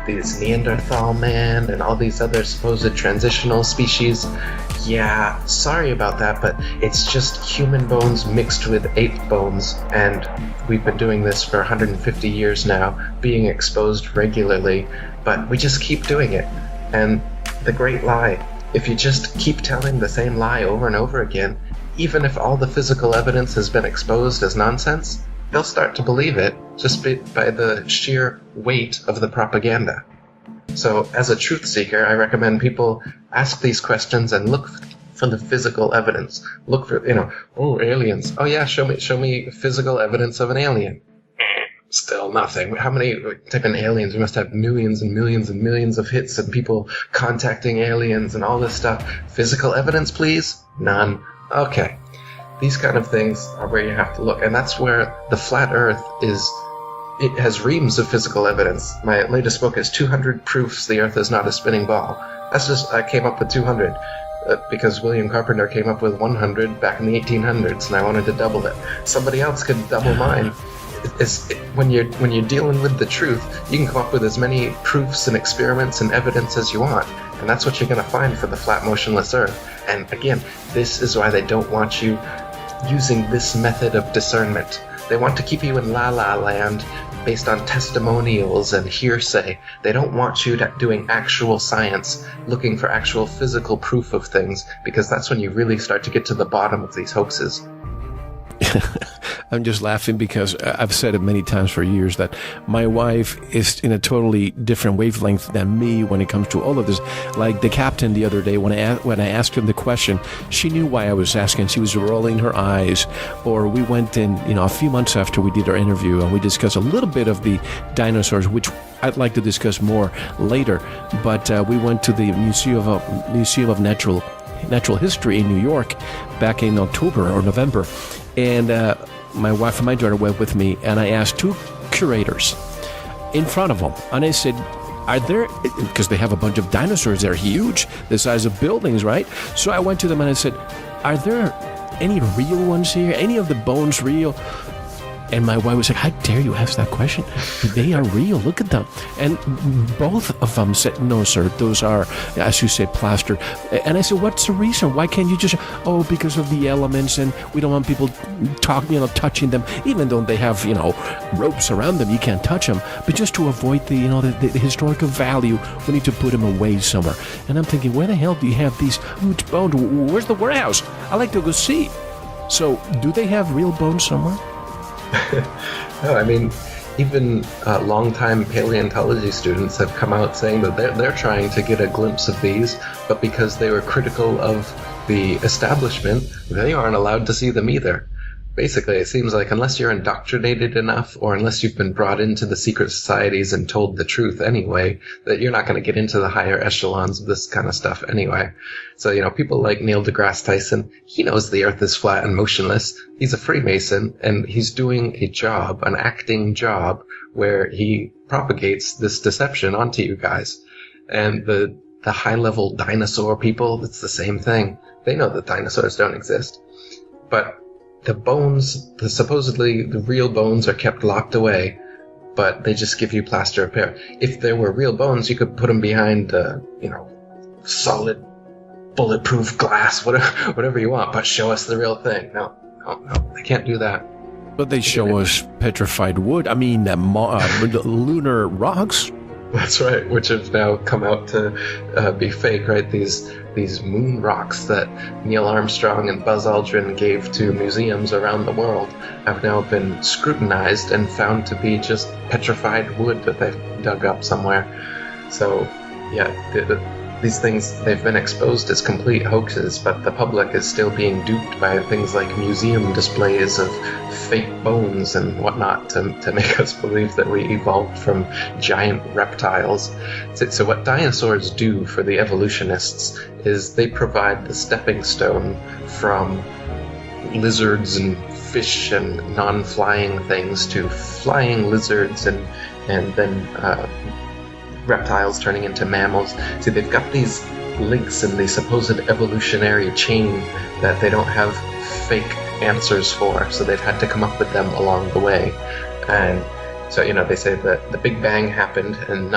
F: these Neanderthal man and all these other supposed transitional species, yeah, sorry about that, but it's just human bones mixed with ape bones, and we've been doing this for 150 years now, being exposed regularly, but we just keep doing it. And the great lie, if you just keep telling the same lie over and over again, even if all the physical evidence has been exposed as nonsense, they'll start to believe it just by the sheer weight of the propaganda. So as a truth seeker, I recommend people ask these questions and look for the physical evidence. Look for, aliens. Oh yeah, show me physical evidence of an alien. Still nothing. How many type in aliens? We must have millions and millions and millions of hits and people contacting aliens and all this stuff. Physical evidence, please? None. Okay. These kind of things are where you have to look, and that's where the flat Earth is. It has reams of physical evidence. My latest book is 200 Proofs the Earth is Not a Spinning Ball. I came up with 200 because William Carpenter came up with 100 back in the 1800s, and I wanted to double it. Somebody else could double mine. When you're dealing with the truth, you can come up with as many proofs and experiments and evidence as you want, and that's what you're going to find for the flat, motionless Earth. And again, this is why they don't want you using this method of discernment. They want to keep you in la-la land based on testimonials and hearsay. They don't want you doing actual science, looking for actual physical proof of things, because that's when you really start to get to the bottom of these hoaxes.
E: I'm just laughing because I've said it many times for years that my wife is in a totally different wavelength than me when it comes to all of this. Like the captain the other day, when I asked him the question, she knew why I was asking. She was rolling her eyes. Or we went in, a few months after we did our interview, and we discussed a little bit of the dinosaurs, which I'd like to discuss more later. But we went to the Museum of Natural History in New York back in October or November, and my wife and my daughter went with me, and I asked two curators in front of them, and I said, are there, because they have a bunch of dinosaurs, they're huge, the size of buildings, right? So I went to them and I said, are there any real ones here? Any of the bones real? And my wife was like, how dare you ask that question? They are real. Look at them. And both of them said, no, sir, those are, as you say, plaster. And I said, what's the reason? Why can't you just, because of the elements, and we don't want people touching them, even though they have, ropes around them, you can't touch them. But just to avoid the historical value, we need to put them away somewhere. And I'm thinking, where the hell do you have these huge bones? Where's the warehouse? I like to go see. So, do they have real bones somewhere?
F: No, I mean, even longtime paleontology students have come out saying that they're trying to get a glimpse of these, but because they were critical of the establishment, they aren't allowed to see them either. Basically, it seems like unless you're indoctrinated enough, or unless you've been brought into the secret societies and told the truth anyway, that you're not going to get into the higher echelons of this kind of stuff anyway. So, people like Neil deGrasse Tyson, he knows the Earth is flat and motionless. He's a Freemason, and he's doing a job, an acting job, where he propagates this deception onto you guys. And the high-level dinosaur people, it's the same thing. They know that dinosaurs don't exist. But the bones, supposedly the real bones, are kept locked away, but they just give you plaster of Paris. If there were real bones, you could put them behind, solid, bulletproof glass, whatever you want, but show us the real thing. No, they can't do that.
E: But they show us petrified wood. I mean, lunar rocks.
F: That's right, which have now come out to be fake, right? These moon rocks that Neil Armstrong and Buzz Aldrin gave to museums around the world have now been scrutinized and found to be just petrified wood that they've dug up somewhere. So, yeah, these things, they've been exposed as complete hoaxes, but the public is still being duped by things like museum displays of fake bones and whatnot to make us believe that we evolved from giant reptiles. So what dinosaurs do for the evolutionists is they provide the stepping stone from lizards and fish and non-flying things to flying lizards and then reptiles turning into mammals. See, they've got these links in the supposed evolutionary chain that they don't have fake answers for, so they've had to come up with them along the way. And so, they say that the Big Bang happened and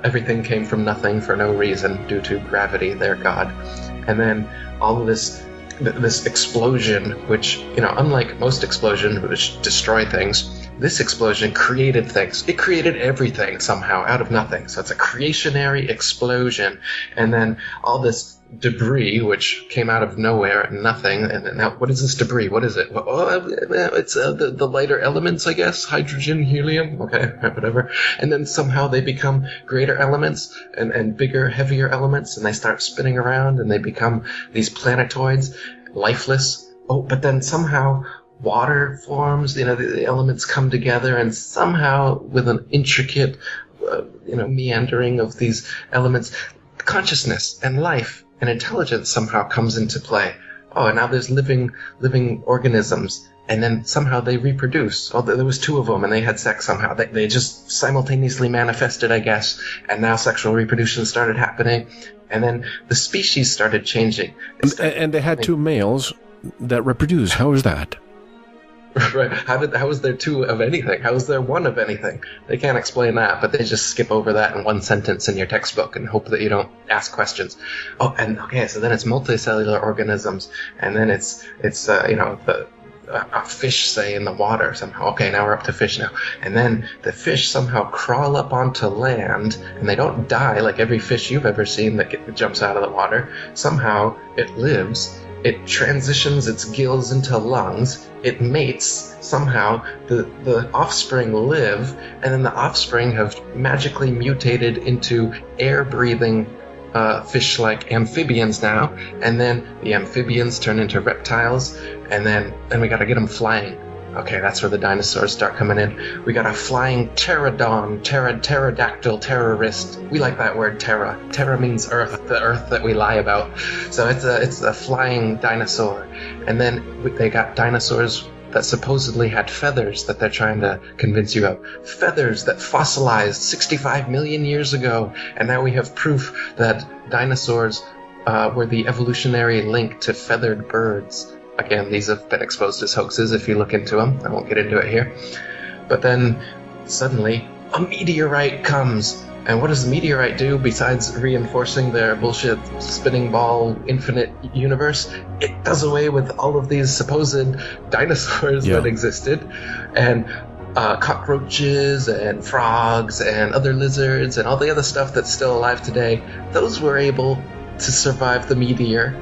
F: everything came from nothing for no reason due to gravity, their God. And then all of this explosion, which, unlike most explosions which destroy things, this explosion created things. It created everything somehow out of nothing. So it's a creationary explosion. And then all this debris, which came out of nowhere and nothing. And now, what is this debris? What is it? It's the lighter elements, I guess. Hydrogen, helium. Okay, whatever. And then somehow they become greater elements and bigger, heavier elements. And they start spinning around and they become these planetoids, lifeless. But then somehow water forms, the elements come together, and somehow with an intricate, meandering of these elements, consciousness and life and intelligence somehow comes into play. And now there's living organisms, and then somehow they reproduce. There was two of them, and they had sex somehow. They just simultaneously manifested, I guess, and now sexual reproduction started happening, and then the species started changing.
E: And they had two males that reproduce. How is that?
F: Right. How is there two of anything? How is there one of anything? They can't explain that, but they just skip over that in one sentence in your textbook and hope that you don't ask questions. So then it's multicellular organisms, and then it's a fish, say, in the water somehow. Okay, now we're up to fish now. And then the fish somehow crawl up onto land, and they don't die like every fish you've ever seen that jumps out of the water. Somehow it lives. It transitions its gills into lungs. It mates. Somehow the offspring live, and then the offspring have magically mutated into air-breathing fish-like amphibians now. And then the amphibians turn into reptiles, and then we got to get them flying. Okay, that's where the dinosaurs start coming in. We got a flying pterodon, pterodactyl terrorist. We like that word, terra. Terra means earth, the earth that we lie about. So it's a flying dinosaur. And then they got dinosaurs that supposedly had feathers that they're trying to convince you of. Feathers that fossilized 65 million years ago. And now we have proof that dinosaurs were the evolutionary link to feathered birds. Again, these have been exposed as hoaxes if you look into them. I won't get into it here. But then, suddenly, a meteorite comes. And what does the meteorite do besides reinforcing their bullshit spinning ball infinite universe? It does away with all of these supposed dinosaurs that existed. And cockroaches and frogs and other lizards and all the other stuff that's still alive today, those were able to survive the meteor.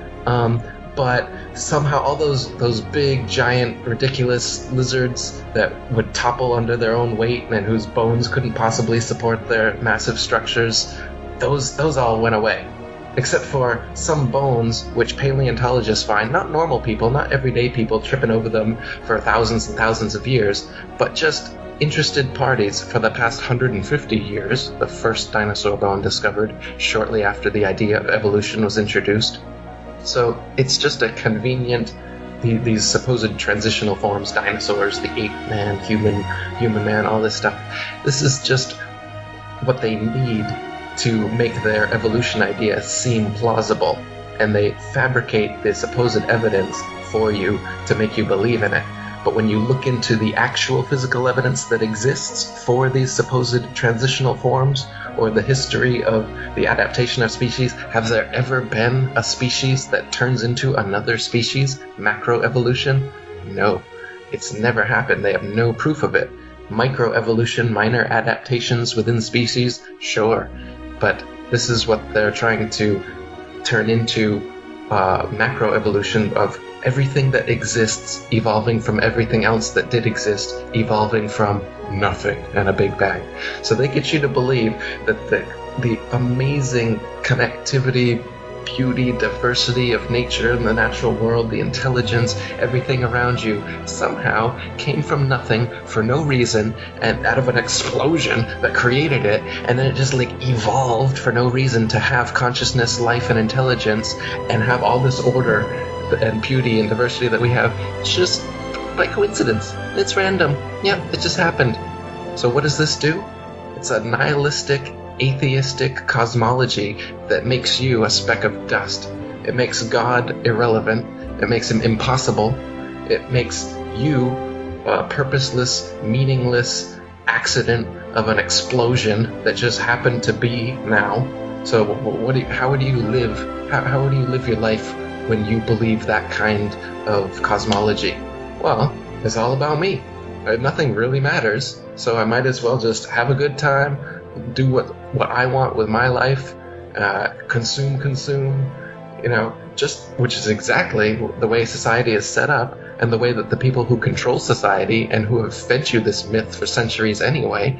F: But somehow all those big, giant, ridiculous lizards that would topple under their own weight and whose bones couldn't possibly support their massive structures, those all went away. Except for some bones which paleontologists find, not normal people, not everyday people tripping over them for thousands and thousands of years, but just interested parties for the past 150 years, the first dinosaur bone discovered shortly after the idea of evolution was introduced. So it's just a convenient, these supposed transitional forms, dinosaurs, the ape man, human man, all this stuff. This is just what they need to make their evolution idea seem plausible. And they fabricate the supposed evidence for you to make you believe in it. But when you look into the actual physical evidence that exists for these supposed transitional forms, or the history of the adaptation of species, has there ever been a species that turns into another species? Macroevolution? No. It's never happened. They have no proof of it. Microevolution, minor adaptations within species? Sure. But this is what they're trying to turn into macroevolution of everything that exists evolving from everything else that did exist, evolving from nothing and a big bang. So they get you to believe that the amazing connectivity, beauty, diversity of nature and the natural world, the intelligence, everything around you somehow came from nothing for no reason and out of an explosion that created it, and then it just like evolved for no reason to have consciousness, life, and intelligence and have all this order and beauty and diversity that we have just by coincidence. It's random. Yeah, it just happened. So what does this do? It's a nihilistic, atheistic cosmology that makes you a speck of dust. It makes God irrelevant. It makes him impossible. It makes you a purposeless, meaningless accident of an explosion that just happened to be now. So how would you live? How would you live your life when you believe that kind of cosmology? Well, it's all about me. Nothing really matters, so I might as well just have a good time, do what I want with my life, consume, which is exactly the way society is set up, and the way that the people who control society and who have fed you this myth for centuries anyway,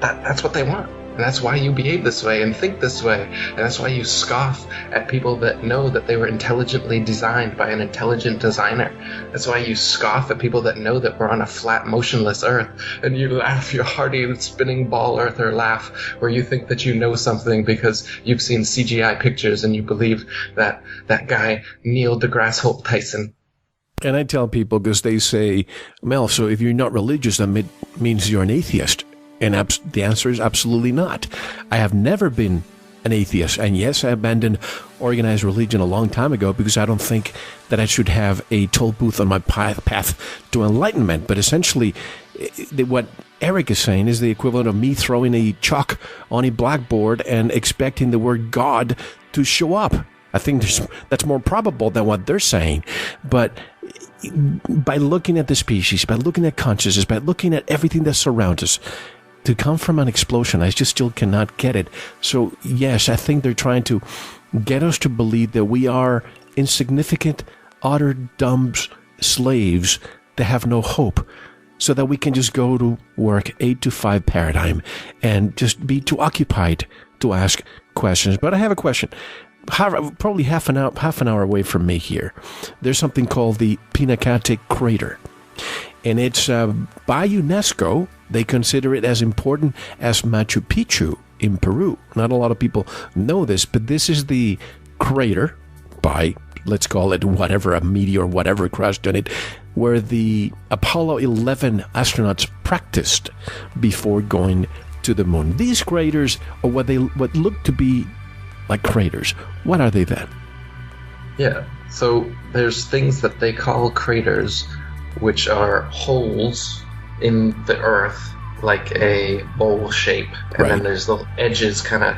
F: that's what they want. And that's why you behave this way and think this way. And that's why you scoff at people that know that they were intelligently designed by an intelligent designer. That's why you scoff at people that know that we're on a flat, motionless Earth. And you laugh your hearty spinning ball earther laugh where you think that you know something because you've seen CGI pictures and you believe that that guy Neil deGrasse Holt Tyson.
E: And I tell people, because they say, Mel, so if you're not religious, that means you're an atheist. And the answer is absolutely not. I have never been an atheist. And yes, I abandoned organized religion a long time ago because I don't think that I should have a toll booth on my path to enlightenment. But essentially, what Eric is saying is the equivalent of me throwing a chalk on a blackboard and expecting the word God to show up. I think that's more probable than what they're saying. But by looking at the species, by looking at consciousness, by looking at everything that surrounds us, to come from an explosion, I just still cannot get it. So yes, I think they're trying to get us to believe that we are insignificant, utter dumb slaves that have no hope, so that we can just go to work 8 to 5 paradigm and just be too occupied to ask questions. But I have a question. Probably half an hour away from me here, there's something called the Pinacate Crater. And it's by UNESCO, they consider it as important as Machu Picchu in Peru. Not a lot of people know this, but this is the crater by, let's call it whatever, a meteor, whatever crashed on it, where the Apollo 11 astronauts practiced before going to the moon. These craters are what look to be like craters. What are they then?
F: Yeah, so there's things that they call craters, which are holes in the earth, like a bowl shape, and then there's little edges kind of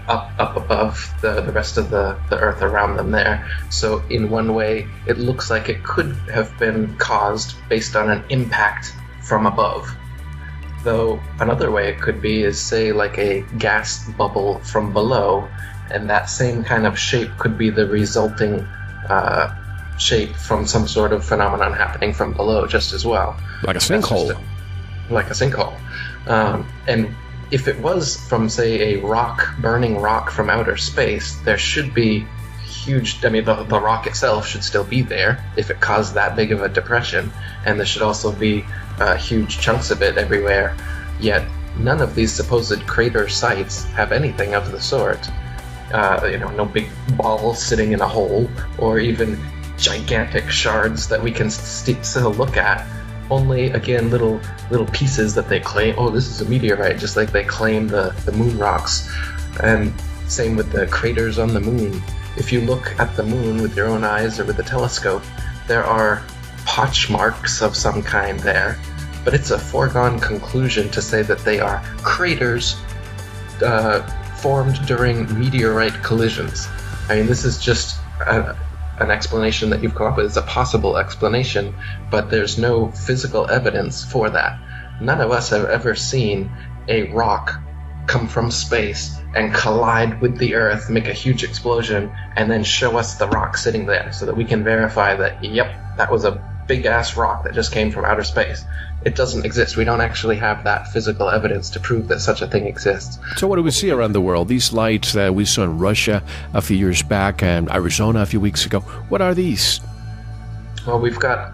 F: up above the rest of the earth around them there. So in one way, it looks like it could have been caused based on an impact from above. Though another way it could be is, say, like a gas bubble from below, and that same kind of shape could be the resulting shape from some sort of phenomenon happening from below just as well.
E: Like a sinkhole.
F: Like a sinkhole. And if it was from, say, a burning rock from outer space, there should be huge, I mean, the rock itself should still be there if it caused that big of a depression, and there should also be huge chunks of it everywhere. Yet none of these supposed crater sites have anything of the sort. No big ball sitting in a hole, or even gigantic shards that we can still look at. Only, again, little pieces that they claim, oh, this is a meteorite, just like they claim the moon rocks. And same with the craters on the moon. If you look at the moon with your own eyes or with a telescope, there are potch marks of some kind there, but it's a foregone conclusion to say that they are craters formed during meteorite collisions. I mean, this is just an explanation that you've come up with. It's a possible explanation, but there's no physical evidence for that. None of us have ever seen a rock come from space and collide with the Earth, make a huge explosion, and then show us the rock sitting there so that we can verify that, yep, that was a big-ass rock that just came from outer space. It doesn't exist. We don't actually have that physical evidence to prove that such a thing exists.
E: So what do we see around the world? These lights that we saw in Russia a few years back and Arizona a few weeks ago, what are these?
F: Well, we've got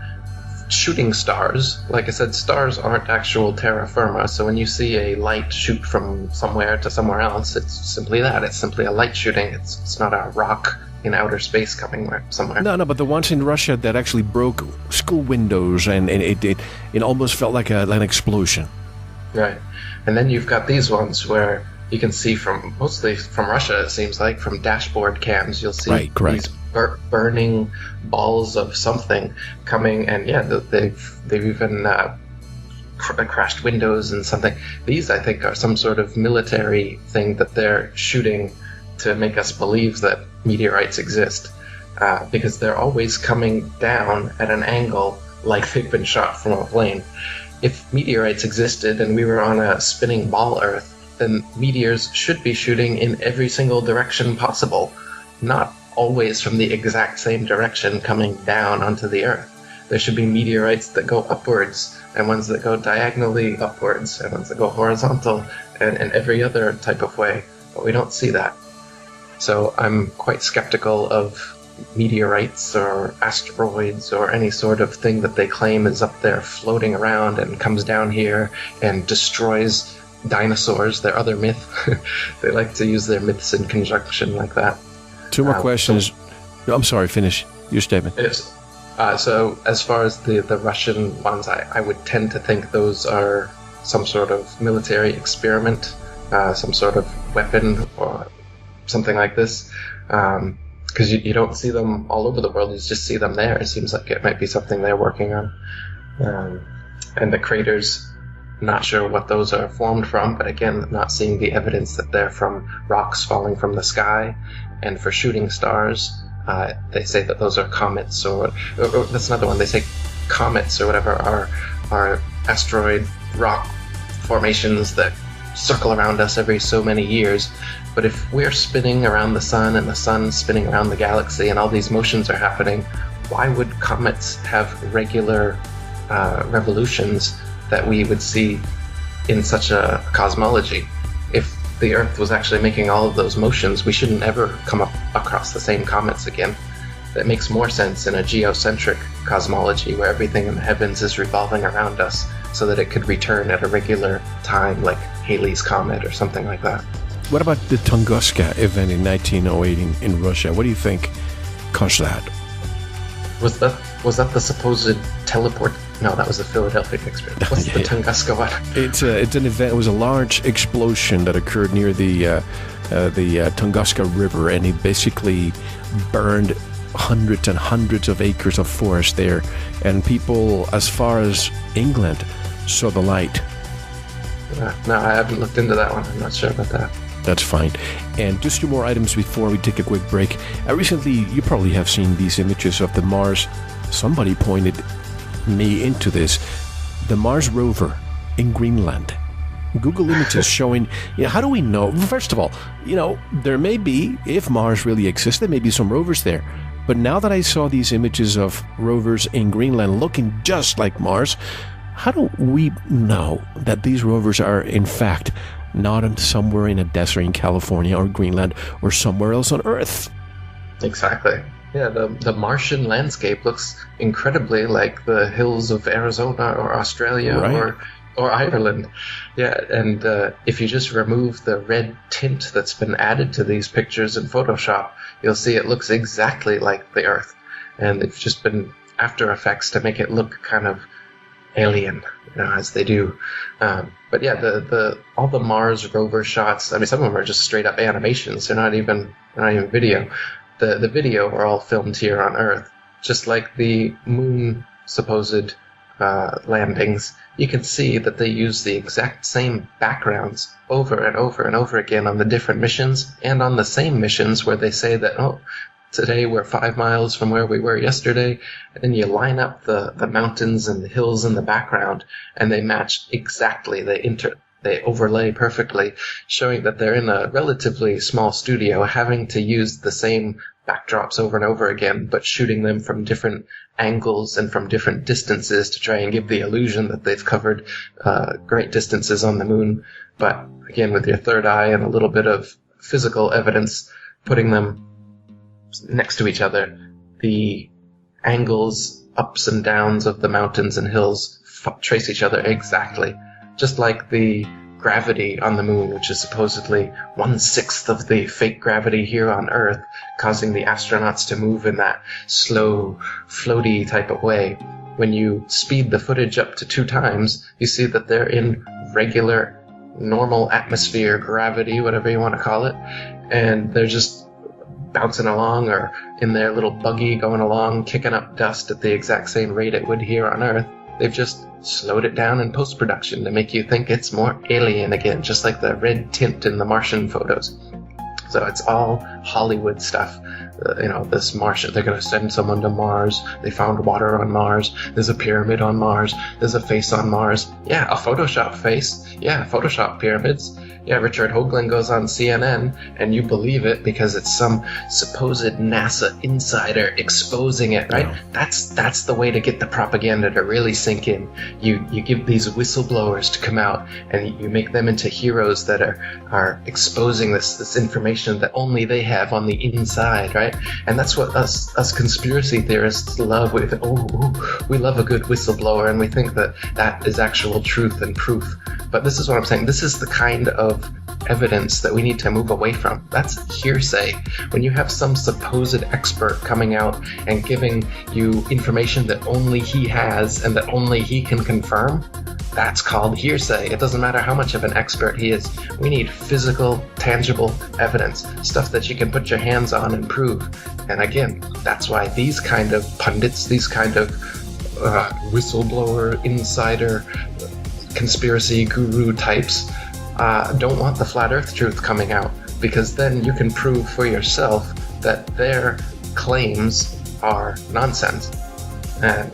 F: shooting stars. Like I said, stars aren't actual terra firma, so when you see a light shoot from somewhere to somewhere else, it's simply that. It's simply a light shooting. It's not a rock in outer space coming somewhere.
E: No, but the ones in Russia that actually broke school windows, and it almost felt like an explosion.
F: Right. And then you've got these ones where you can see mostly from Russia, it seems like, from dashboard cams, you'll see these burning balls of something coming, and yeah, they've even crashed windows and something. These, I think, are some sort of military thing that they're shooting to make us believe that meteorites exist, because they're always coming down at an angle like they've been shot from a plane. If meteorites existed and we were on a spinning ball Earth, then meteors should be shooting in every single direction possible, not always from the exact same direction coming down onto the Earth. There should be meteorites that go upwards, and ones that go diagonally upwards, and ones that go horizontal, and every other type of way, but we don't see that. So I'm quite skeptical of meteorites or asteroids or any sort of thing that they claim is up there floating around and comes down here and destroys dinosaurs, their other myth. They like to use their myths in conjunction like that.
E: Two more questions. No, I'm sorry, finish your statement.
F: Yes. So as far as the Russian ones, I would tend to think those are some sort of military experiment, some sort of weapon or something like this, because you don't see them all over the world. You just see them there. It seems like it might be something they're working on. And the craters, not sure what those are formed from, but again, not seeing the evidence that they're from rocks falling from the sky. And for shooting stars, they say that those are comets, or that's another one. They say comets or whatever are asteroid rock formations that circle around us every so many years. But if we're spinning around the sun and the sun's spinning around the galaxy and all these motions are happening, why would comets have regular revolutions that we would see in such a cosmology? If the Earth was actually making all of those motions, we shouldn't ever come up across the same comets again. That makes more sense in a geocentric cosmology where everything in the heavens is revolving around us, so that it could return at a regular time, like Halley's Comet or something like that.
E: What about the Tunguska event in 1908 in Russia? What do you think caused that?
F: Was that the supposed teleport? No, that was the Philadelphia experiment. What's the Tunguska one?
E: It's an event. It was a large explosion that occurred near the Tunguska River, and it basically burned hundreds and hundreds of acres of forest there, and people as far as England saw the light.
F: No, I haven't looked into that one. I'm not sure about that.
E: That's fine. And just two more items before we take a quick break. Recently, you probably have seen these images of the Mars. Somebody pointed me into this. The Mars rover in Greenland. Google images showing, how do we know? First of all, there may be, if Mars really exists, there may be some rovers there. But now that I saw these images of rovers in Greenland looking just like Mars, how do we know that these rovers are, in fact, not somewhere in a desert in California or Greenland or somewhere else on Earth?
F: Exactly. Yeah, the Martian landscape looks incredibly like the hills of Arizona or Australia, right, or Ireland. Yeah, and if you just remove the red tint that's been added to these pictures in Photoshop, you'll see it looks exactly like the Earth. And it's just been After Effects to make it look kind of alien, as they do. But yeah, all the Mars rover shots, I mean, some of them are just straight up animations. They're not even video. The video are all filmed here on Earth. Just like the moon supposed landings, you can see that they use the exact same backgrounds over and over and over again on the different missions, and on the same missions where they say that, today we're 5 miles from where we were yesterday, and then you line up the mountains and the hills in the background, and they match exactly. They overlay perfectly, showing that they're in a relatively small studio, having to use the same backdrops over and over again, but shooting them from different angles and from different distances to try and give the illusion that they've covered great distances on the moon. But again, with your third eye and a little bit of physical evidence, putting them next to each other, the angles, ups and downs of the mountains and hills trace each other exactly. Just like the gravity on the moon, which is supposedly 1/6 of the fake gravity here on Earth, causing the astronauts to move in that slow, floaty type of way. When you speed the footage up to 2 times, you see that they're in regular, normal atmosphere, gravity, whatever you want to call it, and they're just bouncing along or in their little buggy going along, kicking up dust at the exact same rate it would here on Earth. They've just slowed it down in post-production to make you think it's more alien again, just like the red tint in the Martian photos. So it's all Hollywood stuff. This Martian, they're going to send someone to Mars. They found water on Mars. There's a pyramid on Mars. There's a face on Mars. Yeah, a Photoshop face. Yeah, Photoshop pyramids. Yeah, Richard Hoagland goes on CNN, and you believe it because it's some supposed NASA insider exposing it, right? Yeah. That's the way to get the propaganda to really sink in. You give these whistleblowers to come out, and you make them into heroes that are exposing this information that only they have on the inside, right? And that's what us conspiracy theorists love. We love a good whistleblower, and we think that is actual truth and proof. But this is what I'm saying. This is the kind of evidence that we need to move away from. That's hearsay. When you have some supposed expert coming out and giving you information that only he has and that only he can confirm, that's called hearsay. It doesn't matter how much of an expert he is. We need physical, tangible evidence, stuff that you can put your hands on and prove. And again, that's why these kind of pundits, these kind of whistleblower, insider, conspiracy guru types don't want the flat earth truth coming out, because then you can prove for yourself that their claims are nonsense. And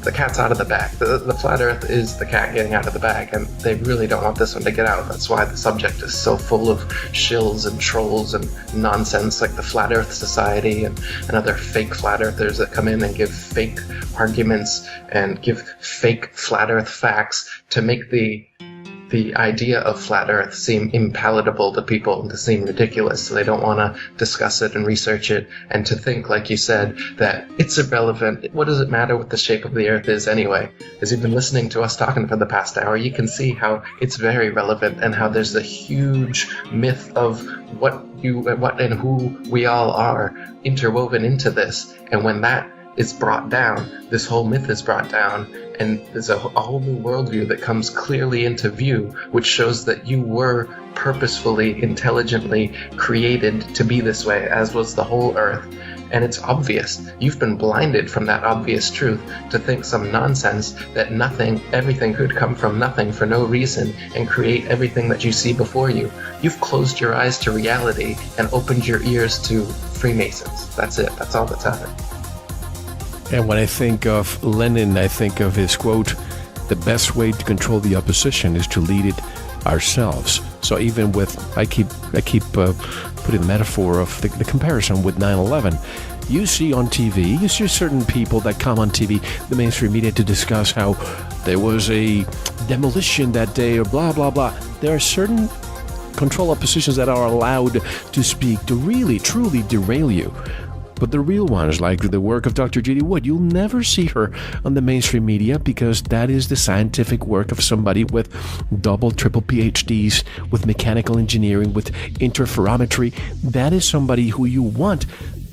F: the cat's out of the bag. The flat earth is the cat getting out of the bag, and they really don't want this one to get out. That's why the subject is so full of shills and trolls and nonsense, like the Flat Earth Society and other fake flat earthers that come in and give fake arguments and give fake flat earth facts to make the idea of flat earth seem impalatable to people and to seem ridiculous, so they don't want to discuss it and research it, and to think, like you said, that it's irrelevant. What does it matter what the shape of the earth is anyway? As you've been listening to us talking for the past hour, you can see how it's very relevant, and how there's a huge myth of what and who we all are interwoven into this. And when that is brought down, this whole myth is brought down, and there's a whole new worldview that comes clearly into view, which shows that you were purposefully, intelligently created to be this way, as was the whole earth. and it's obvious. You've been blinded from that obvious truth to think some nonsense that everything could come from nothing for no reason and create everything that you see before you. You've closed your eyes to reality and opened your ears to Freemasons. That's it. That's all that's happened.
E: And when I think of Lenin, I think of his quote, "The best way to control the opposition is to lead it ourselves." So even with, I keep putting the metaphor of the comparison with 9/11. You see on TV, you see certain people that come on TV, the mainstream media, to discuss how there was a demolition that day or blah, blah, blah. There are certain control oppositions that are allowed to speak to really, truly derail you. But the real ones, like the work of Dr. Judy Wood, you'll never see her on the mainstream media because that is the scientific work of somebody with double, triple PhDs, with mechanical engineering, with interferometry. That is somebody who you want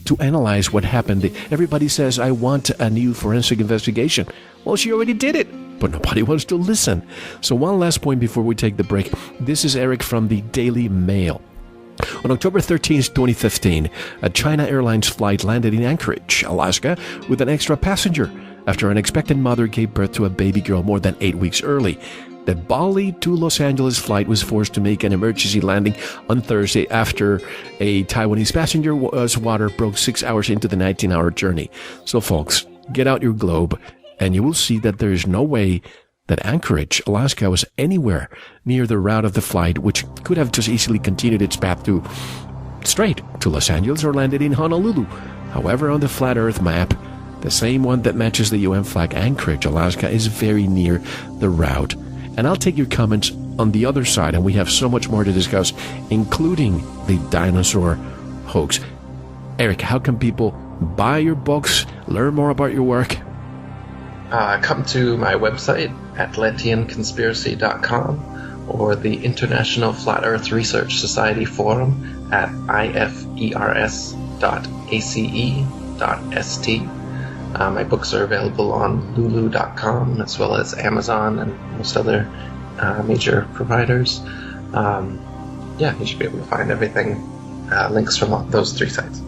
E: to analyze what happened. Everybody says, I want a new forensic investigation. Well, she already did it, but nobody wants to listen. So one last point before we take the break. This is Eric from the Daily Mail. On October 13, 2015, a China Airlines flight landed in Anchorage, Alaska, with an extra passenger after an expectant mother gave birth to a baby girl more than 8 weeks early. The Bali to Los Angeles flight was forced to make an emergency landing on Thursday after a Taiwanese passenger's water broke 6 hours into the 19-hour journey. So, folks, get out your globe, and you will see that there is no way that Anchorage, Alaska, was anywhere near the route of the flight, which could have just easily continued its path straight to Los Angeles or landed in Honolulu. However, on the Flat Earth map, the same one that matches the UN flag, Anchorage, Alaska, is very near the route. And I'll take your comments on the other side, and we have so much more to discuss, including the dinosaur hoax. Eric, how can people buy your books, learn more about your work?
F: Come to my website, atlanteanconspiracy.com, or the International Flat Earth Research Society Forum at ifers.ace.st. My books are available on lulu.com as well as Amazon and most other major providers. You should be able to find everything, links from those three sites.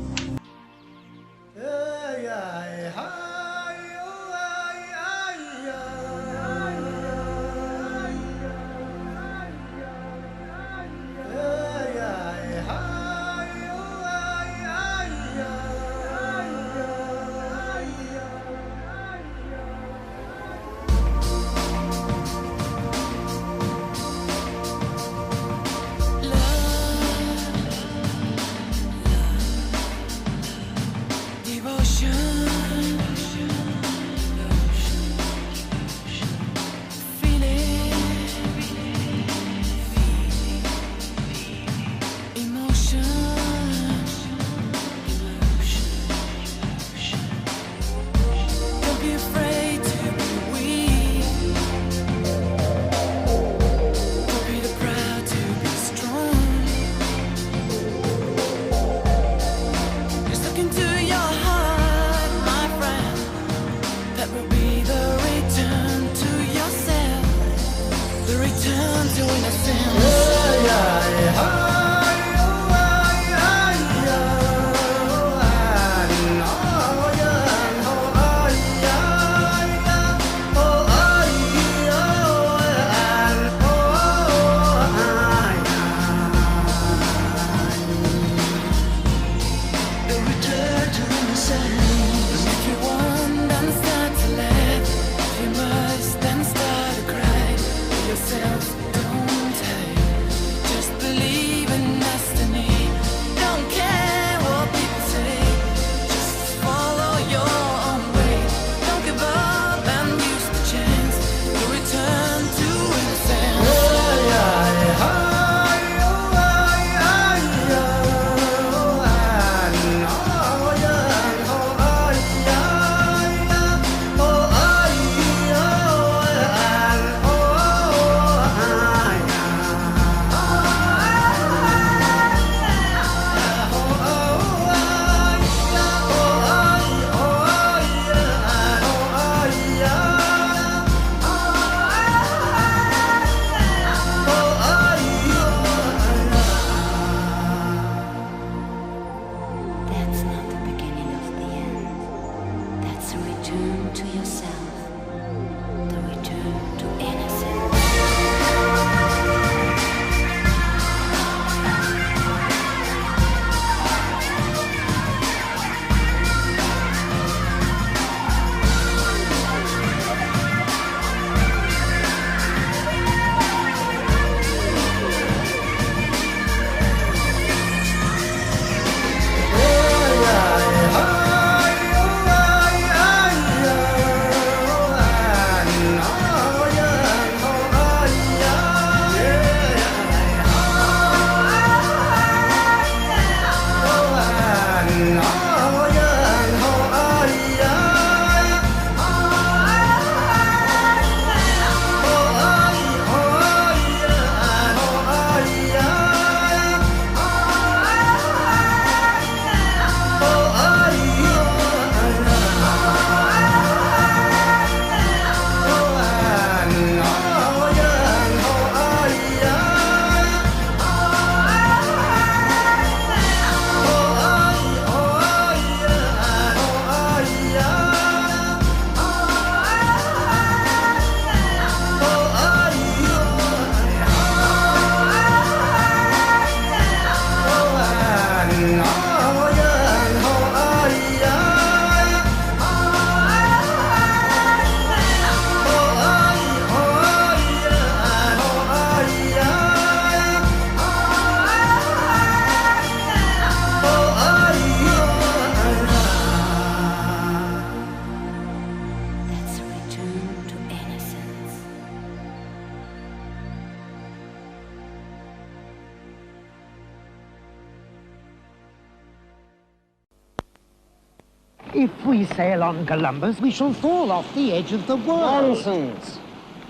G: If we sail on Columbus, we shall fall off the edge of the world.
D: Nonsense.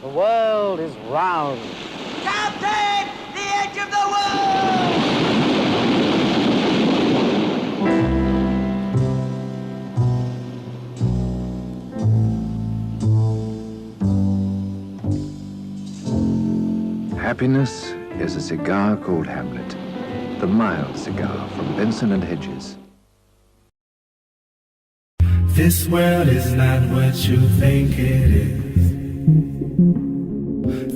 D: The world is round.
G: Captain! The edge of the world!
H: Happiness is a cigar called Hamlet. The mild cigar from Benson and Hedges.
A: This world is not what you think it is.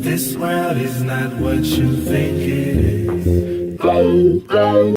A: This world is not what you think it is. Go, go.